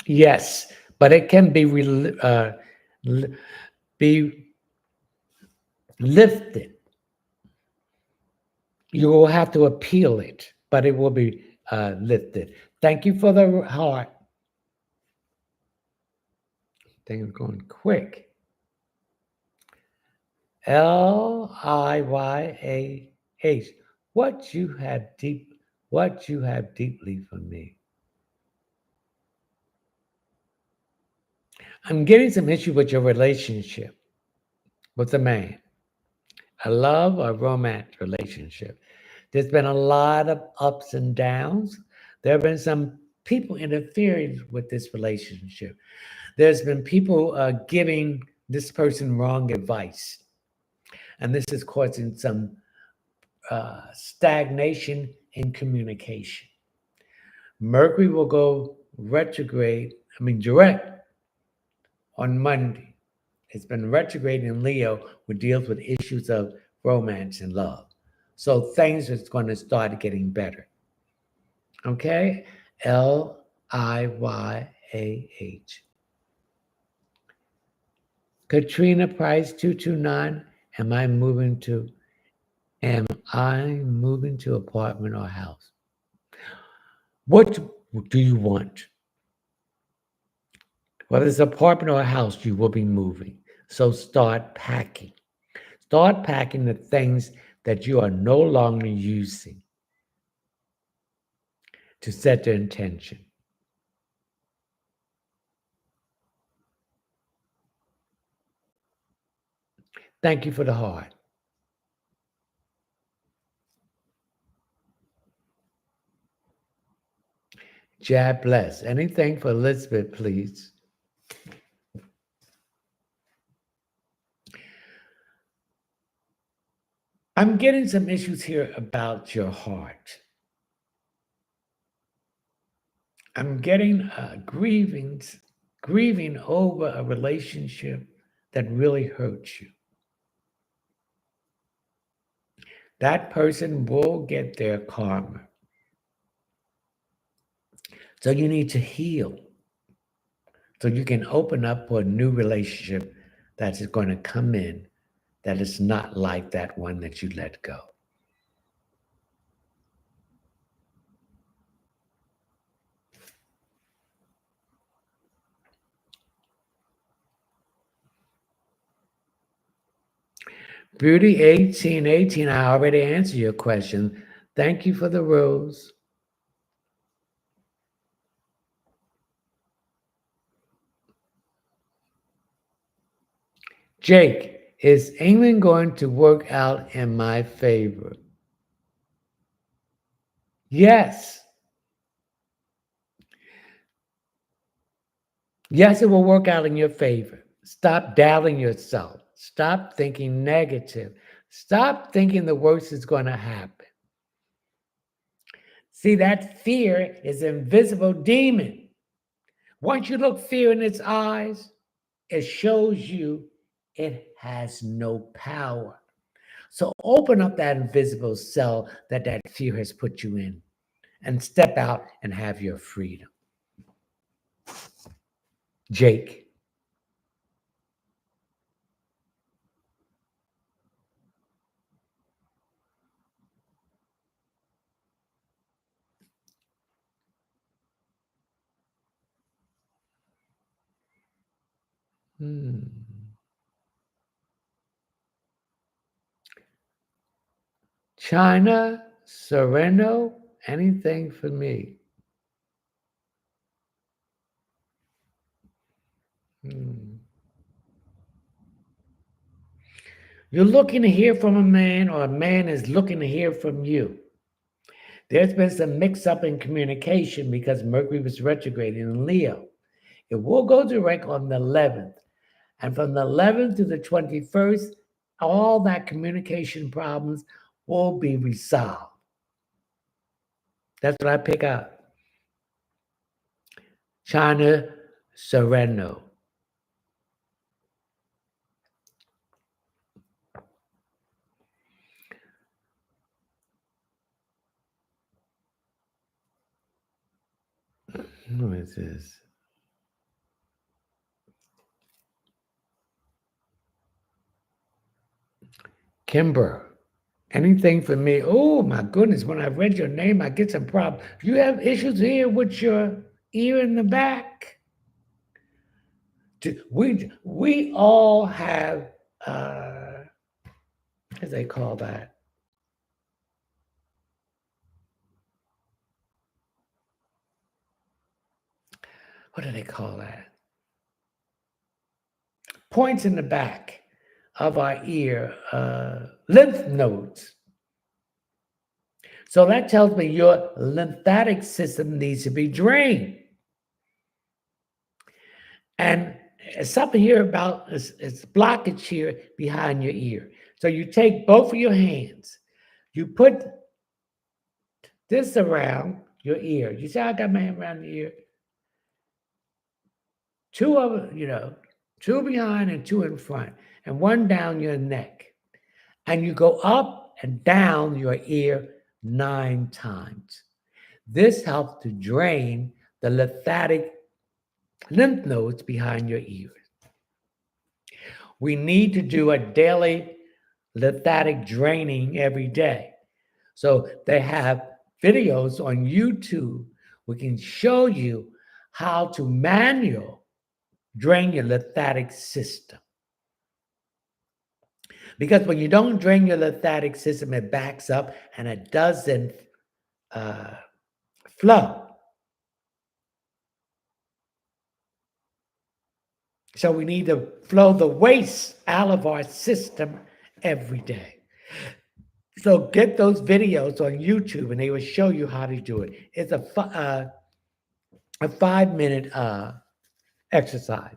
Yes, but it can be be lifted. You will have to appeal it, but it will be lifted. Thank you for the heart. Things going quick. Liyah. What you have deeply for me. I'm getting some issue with your relationship with a man, a love or romance relationship. There's been a lot of ups and downs. There have been some people interfering with this relationship. There's been people giving this person wrong advice. And this is causing some stagnation in communication. Mercury will go direct on Monday. It's been retrograde in Leo, which deals with issues of romance and love. So things are going to start getting better. Okay? Liyah. Katrina Price 229. Am I moving to apartment or house? What do you want? Whether it's apartment or a house, you will be moving. So start packing. Start packing the things that you are no longer using to set the intention. Thank you for the heart. Jab bless. Anything for Elizabeth, please. I'm getting some issues here about your heart. I'm getting grieving over a relationship that really hurts you. That person will get their karma. So you need to heal so you can open up for a new relationship that is going to come in that is not like that one that you let go. Beauty 1818, I already answered your question. Thank you for the rose. Jake, is England going to work out in my favor? Yes. Yes, it will work out in your favor. Stop doubting yourself. Stop thinking negative. Stop thinking the worst is going to happen. See, that fear is an invisible demon. Once you look fear in its eyes, it shows you it has no power. So open up that invisible cell that fear has put you in and step out and have your freedom. Jake. China, Sereno, anything for me? You're looking to hear from a man, or a man is looking to hear from you. There's been some mix-up in communication because Mercury was retrograding in Leo. It will go direct on the 11th. And from the 11th to the 21st, all that communication problems will be resolved. That's what I pick up. China Sereno. Who is this? Kimber. Anything for me? Oh my goodness, when I read your name, I get some problems. You have issues here with your ear in the back? We all have what do they call that? What do they call that? Points in the back of our ear, lymph nodes. So that tells me your lymphatic system needs to be drained. And something here about it's blockage here behind your ear. So you take both of your hands, you put this around your ear. You see how I got my hand around the ear? Two of them, two behind and two in front, and one down your neck. And you go up and down your ear 9 times. This helps to drain the lymph nodes behind your ears. We need to do a daily lymphatic draining every day. So they have videos on YouTube. We can show you how to manually drain your lymphatic system. Because when you don't drain your lymphatic system, it backs up and it doesn't flow. So we need to flow the waste out of our system every day. So get those videos on YouTube and they will show you how to do it. It's a 5-minute exercise.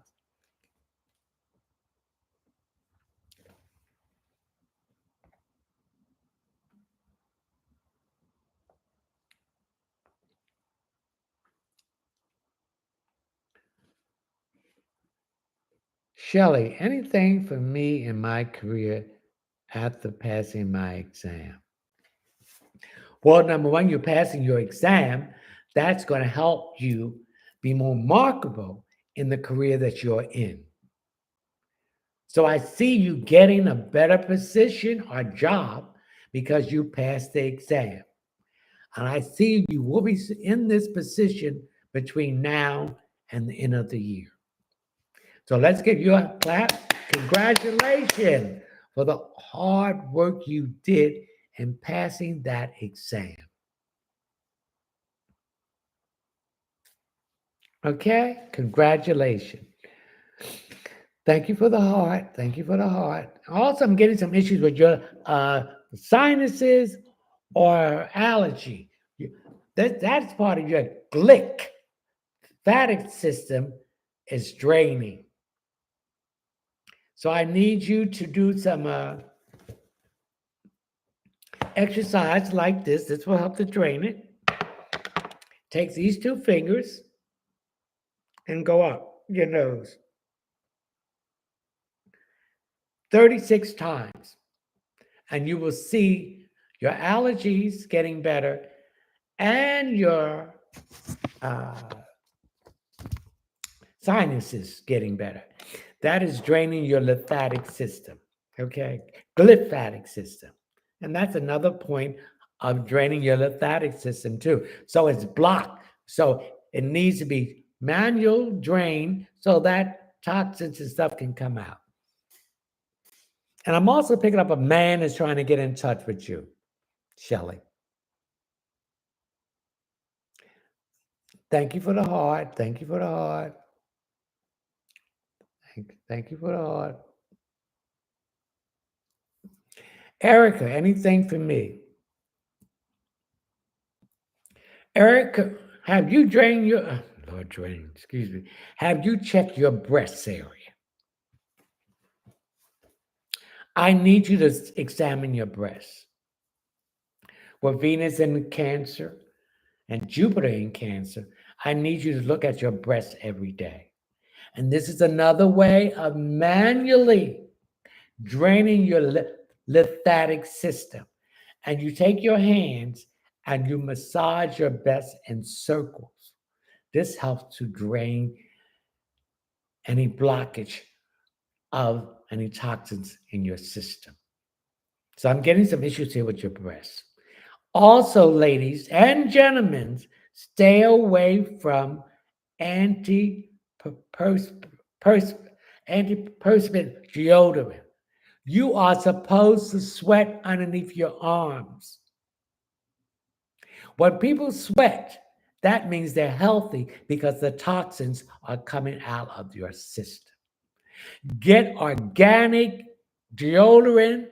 Shelley, anything for me in my career after passing my exam? Well, number one, you're passing your exam. That's going to help you be more marketable in the career that you're in. So I see you getting a better position or job because you passed the exam. And I see you will be in this position between now and the end of the year. So let's give you a clap. Congratulations for the hard work you did in passing that exam. Okay? Congratulations. Thank you for the heart. Thank you for the heart. Also, I'm getting some issues with your sinuses or allergy. That's part of your lymphatic system is draining. So I need you to do some exercise like this. This will help to drain it. Take these 2 fingers and go up your nose 36 times. And you will see your allergies getting better and your sinuses getting better. That is draining your lymphatic system, okay? Glymphatic system. And that's another point of draining your lymphatic system too. So it's blocked. So it needs to be manual drain so that toxins and stuff can come out. And I'm also picking up a man is trying to get in touch with you, Shelley. Thank you for the heart. Thank you for the heart. Thank you for the heart. Erica, anything for me? Erica, have you drained your... or drain, excuse me. Have you checked your breast area? I need you to examine your breasts. With Venus in Cancer and Jupiter in Cancer, I need you to look at your breasts every day. And this is another way of manually draining your lymphatic system. And you take your hands and you massage your breasts in circles. This helps to drain any blockage of any toxins in your system. So I'm getting some issues here with your breasts. Also, ladies and gentlemen, stay away from antiperspirant deodorant. You are supposed to sweat underneath your arms. When people sweat, that means they're healthy because the toxins are coming out of your system. Get organic deodorant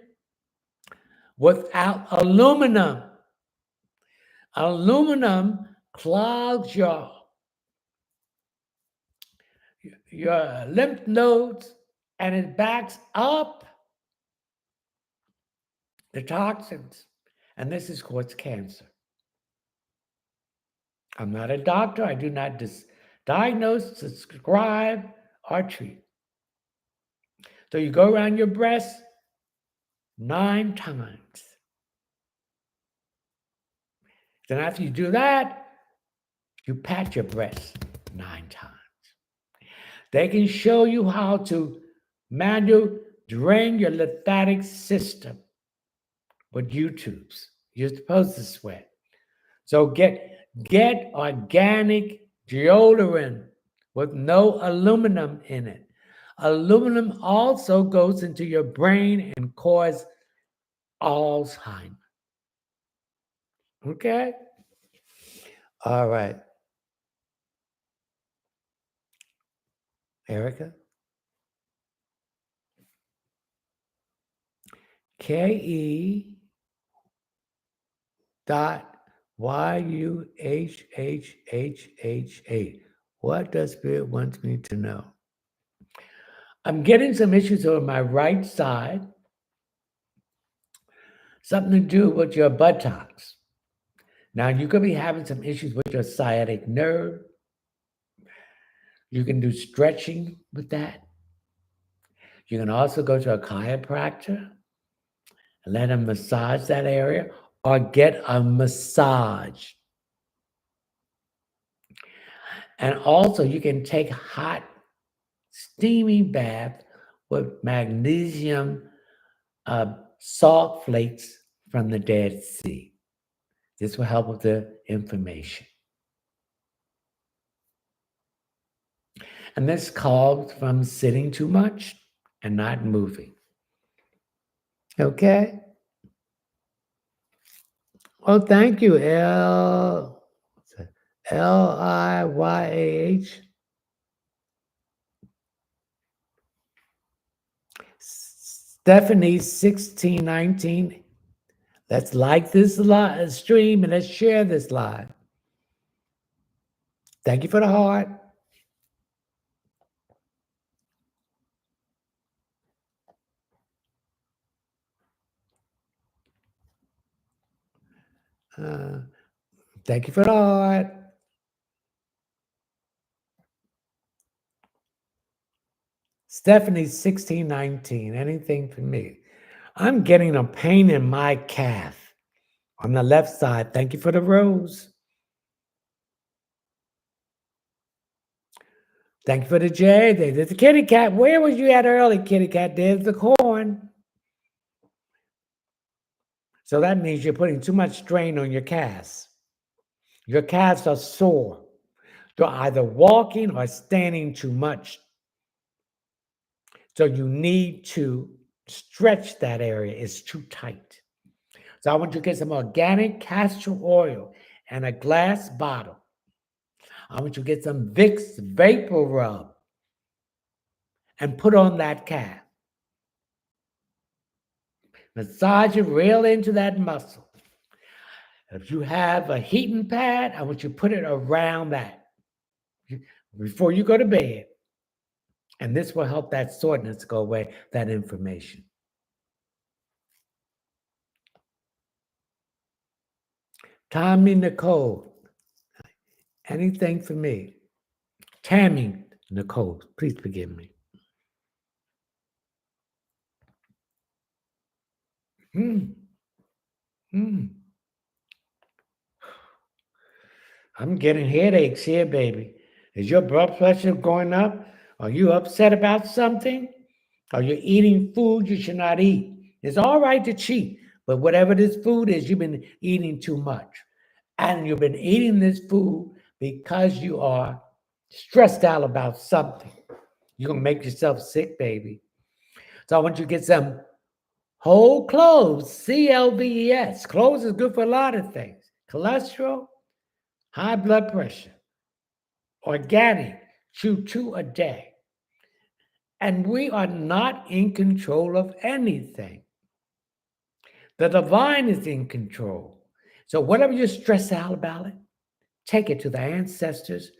without aluminum. Aluminum clogs your lymph nodes and it backs up the toxins. And this is called cancer. I'm not a doctor. I do not diagnose, prescribe, or treat. So you go around your breast 9 times. Then after you do that, you pat your breast 9 times. They can show you how to manually drain your lymphatic system with YouTubes. You're supposed to sweat. So get organic deodorant with no aluminum in it. Aluminum also goes into your brain and causes Alzheimer's. Okay? All right. Erica? KE.YUHHHH8. What does Spirit want me to know? I'm getting some issues on my right side. Something to do with your buttocks. Now, you could be having some issues with your sciatic nerve. You can do stretching with that. You can also go to a chiropractor and let him massage that area or get a massage. And also, you can take hot, steamy bath with magnesium salt flakes from the Dead Sea. This will help with the inflammation. And this comes from sitting too much and not moving. Okay? Well, thank you, Liyah. Stephanie 1619. Let's like this stream and let's share this live. Thank you for the heart. Thank you for the heart. Stephanie 1619. Anything for me? I'm getting a pain in my calf on the left side. Thank you for the rose. Thank you for the J. There's the kitty cat. Where was you at early, kitty cat? There's the corn. So that means you're putting too much strain on your calves. Your calves are sore. They're either walking or standing too much. So you need to stretch that area. It's too tight. So I want you to get some organic castor oil and a glass bottle. I want you to get some Vicks Vapor Rub and put on that calf. Massage it real into that muscle. If you have a heating pad, I want you to put it around that. before you go to bed. And this will help that soreness go away, that inflammation. Tommy Nicole, anything for me? Tammy Nicole, please forgive me. I'm getting headaches here, baby. Is your blood pressure going up? Are you upset about something? Are you eating food you should not eat? It's all right to cheat, but whatever this food is, you've been eating too much. And you've been eating this food because you are stressed out about something. You're going to make yourself sick, baby. So I want you to get some whole cloves, CLVES. Cloves is good for a lot of things. Cholesterol, high blood pressure, organic, chew 2 a day. And we are not in control of anything. The divine is in control. So whatever you're stressed out about it, take it to the ancestors,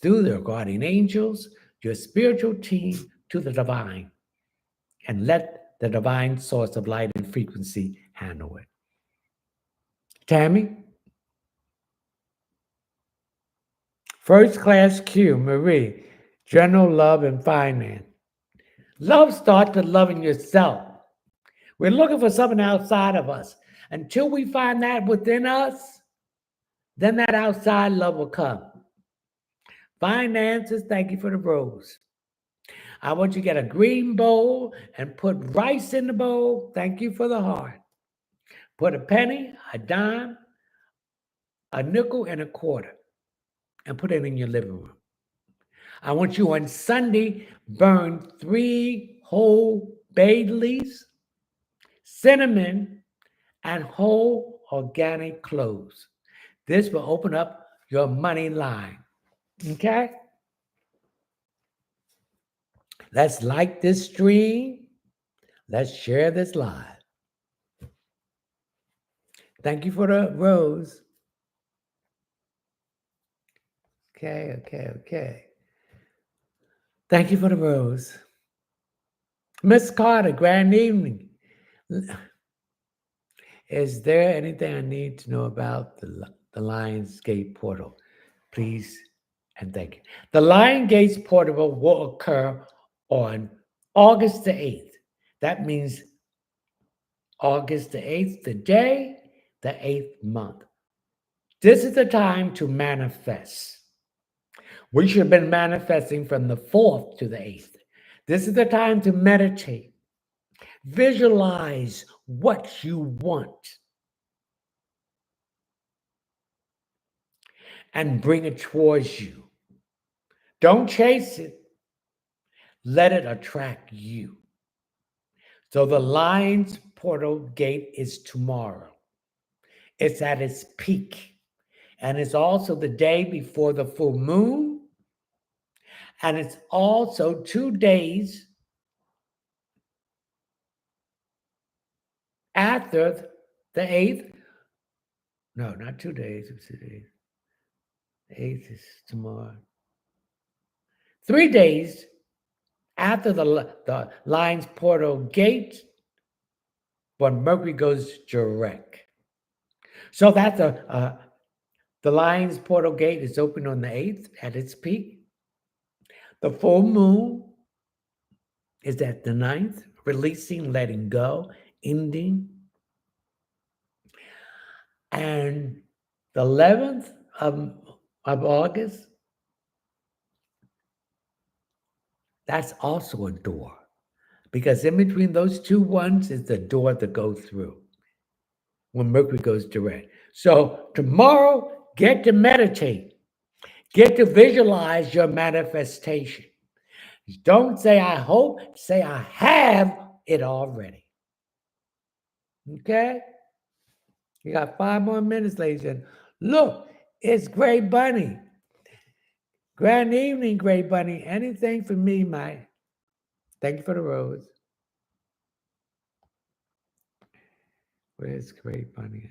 through their guardian angels, your spiritual team, to the divine, and let the divine source of light and frequency handle it. Tammy? First class Q, Marie, general love and finance. Love starts with loving yourself. We're looking for something outside of us. Until we find that within us, then that outside love will come. Finances, thank you for the rose. I want you to get a green bowl and put rice in the bowl. Thank you for the heart. Put a penny, a dime, a nickel, and a quarter, and put it in your living room. I want you on Sunday, burn 3 whole bay leaves, cinnamon, and whole organic cloves. This will open up your money line. Okay? Let's like this stream. Let's share this live. Thank you for the rose. Okay. Thank you for the rose. Miss Carter, grand evening. Is there anything I need to know about the Lionsgate portal? Please and thank you. The Lionsgate portal will occur on August the 8th. That means August the 8th, the day, the 8th month. This is the time to manifest. We should have been manifesting from the 4th to the 8th. This is the time to meditate. Visualize what you want and bring it towards you. Don't chase it. Let it attract you. So the Lions portal gate is tomorrow. It's at its peak. And it's also the day before the full moon. And it's also 2 days after the 8th. No, not 2 days. It's the 8th. The 8th is tomorrow. 3 days after the Lions portal gate, when Mercury goes direct. So that's the Lions portal gate is open on the 8th at its peak. The full moon is at the 9th, releasing, letting go, ending. And the 11th of August, that's also a door. Because in between those 2 ones is the door to go through when Mercury goes direct. So tomorrow, get to meditate. Get to visualize your manifestation. Don't say, I hope, say, I have it already. Okay? You got 5 more minutes, ladies and gentlemen. Look, it's Gray Bunny. Grand evening, Gray Bunny. Anything for me, Mike? Thank you for the rose. Where's Gray Bunny?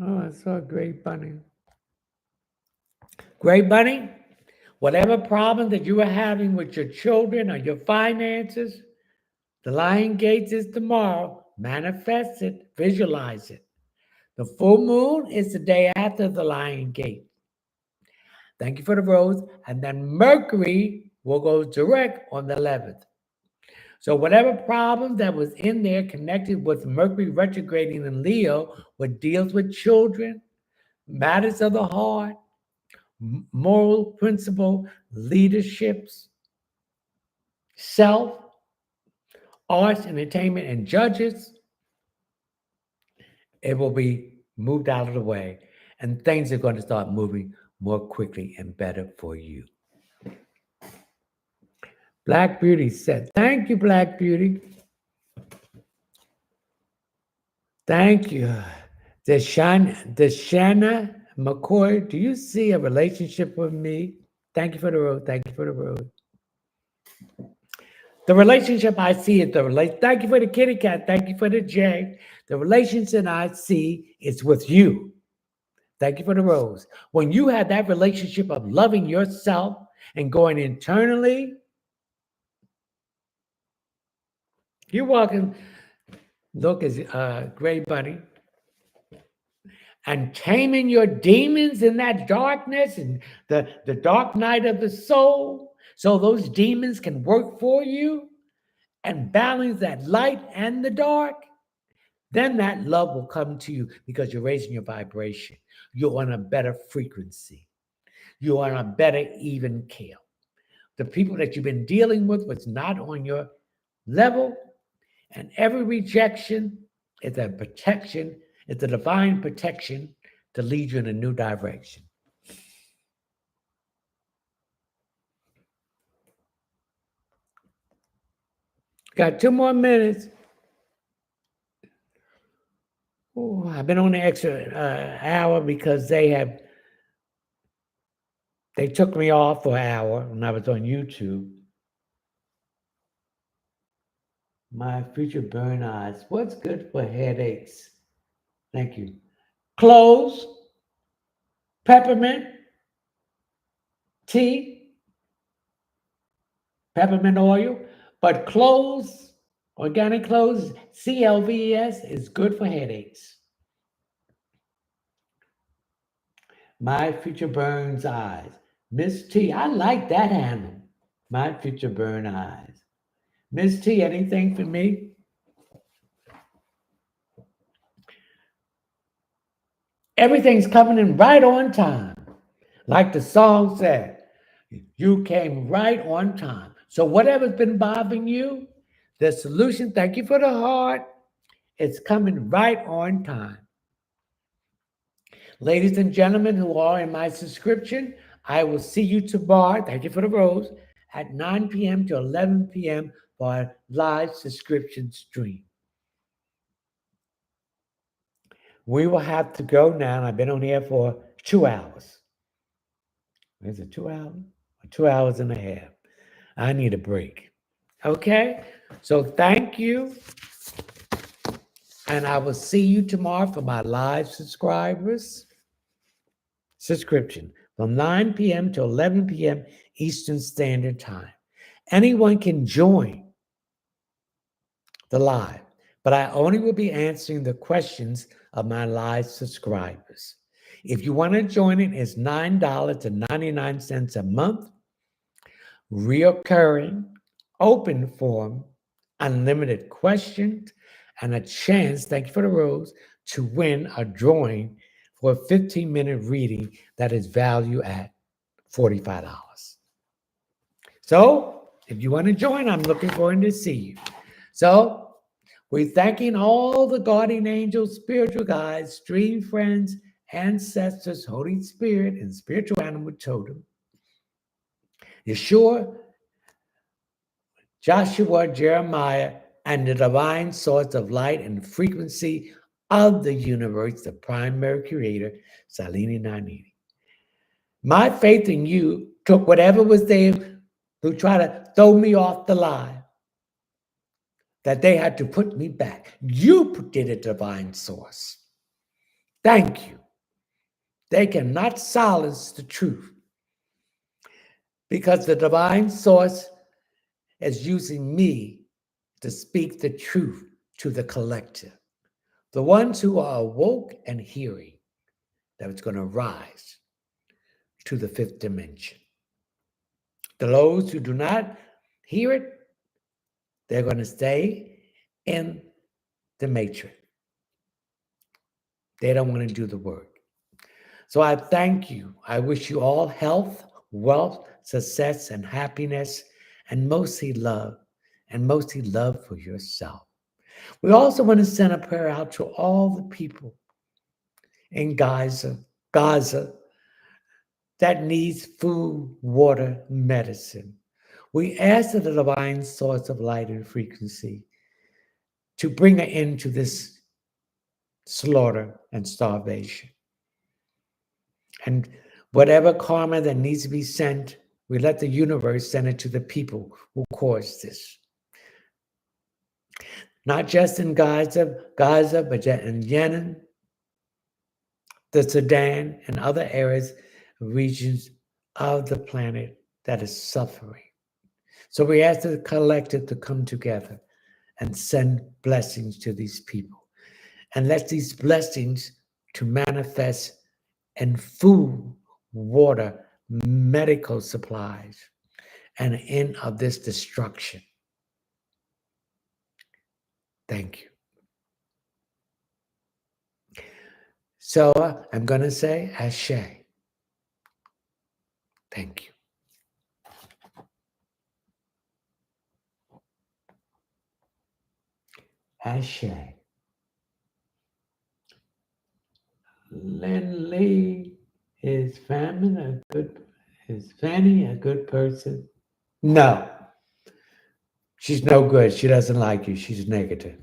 Oh, I saw a great bunny. Great bunny, whatever problem that you are having with your children or your finances, the Lion Gates is tomorrow. Manifest it, visualize it. The full moon is the day after the Lion Gate. Thank you for the rose. And then Mercury will go direct on the 11th. So whatever problem that was in there connected with Mercury retrograding in Leo, what deals with children, matters of the heart, moral principle, leaderships, self, arts, entertainment, and judges, it will be moved out of the way. And things are going to start moving more quickly and better for you. Black Beauty said, thank you, Black Beauty. Thank you. Deshana McCoy, do you see a relationship with me? Thank you for the road. Thank you for the road. The relationship I see is thank you for the kitty cat. Thank you for the J. The relationship I see is with you. Thank you for the rose. When you have that relationship of loving yourself and going internally, you're walking, look, as Gray Bunny, and taming your demons in that darkness and the dark night of the soul, so those demons can work for you and balance that light and the dark, then that love will come to you because you're raising your vibration. You're on a better frequency. You're on a better even keel. The people that you've been dealing with was not on your level, and every rejection is a protection. It's a divine protection to lead you in a new direction. Got 2 more minutes. Ooh, I've been on the extra hour because they took me off for an hour when I was on YouTube. My future burn eyes. What's good for headaches? Thank you. Cloves, peppermint, tea, peppermint oil, but cloves, organic cloves, CLVS, is good for headaches. My future burns eyes. Miss T, I like that handle. My future burn eyes. Miss T, anything for me? Everything's coming in right on time. Like the song said, you came right on time. So whatever's been bothering you, the solution, thank you for the heart, it's coming right on time. Ladies and gentlemen who are in my subscription, I will see you tomorrow, thank you for the rose, at 9 p.m. to 11 p.m. for a live subscription stream. We will have to go now. I've been on here for 2 hours. Is it 2 hours? 2 hours and a half. I need a break. Okay? So thank you. And I will see you tomorrow for my live subscribers subscription from 9 p.m. to 11 p.m. Eastern Standard Time. Anyone can join the live, but I only will be answering the questions of my live subscribers. If you want to join it, it's $9.99 a month, reoccurring, open forum, unlimited questions, and a chance, thank you for the rose, to win a drawing for a 15-minute reading that is valued at $45. So if you want to join, I'm looking forward to see you. So we're thanking all the guardian angels, spiritual guides, stream friends, ancestors, Holy Spirit, and spiritual animal totem. Yeshua, Joshua, Jeremiah, and the divine source of light and frequency of the universe, the primary creator, Salini 980. My faith in you took whatever was there who tried to throw me off the line, that they had to put me back. You did it, divine source. Thank you. They cannot silence the truth because the divine source is using me to speak the truth to the collective. The ones who are awoke and hearing that it's going to rise to the fifth dimension. Those who do not hear it, they're going to stay in the matrix. They don't want to do the work. So I thank you. I wish you all health, wealth, success, and happiness, and mostly love for yourself. We also want to send a prayer out to all the people in Gaza that needs food, water, medicine. We ask the divine source of light and frequency to bring an end to this slaughter and starvation. And whatever karma that needs to be sent, we let the universe send it to the people who caused this. Not just in Gaza, but in Yemen, the Sudan, and other areas, regions of the planet that is suffering. So we ask the collective to come together and send blessings to these people. And let these blessings to manifest in food, water, medical supplies, and an end of this destruction. Thank you. So I'm going to say Ashe. Thank you. Ashe. Lynn Lee, is Fanny a good person? No. She's no good. She doesn't like you. She's negative.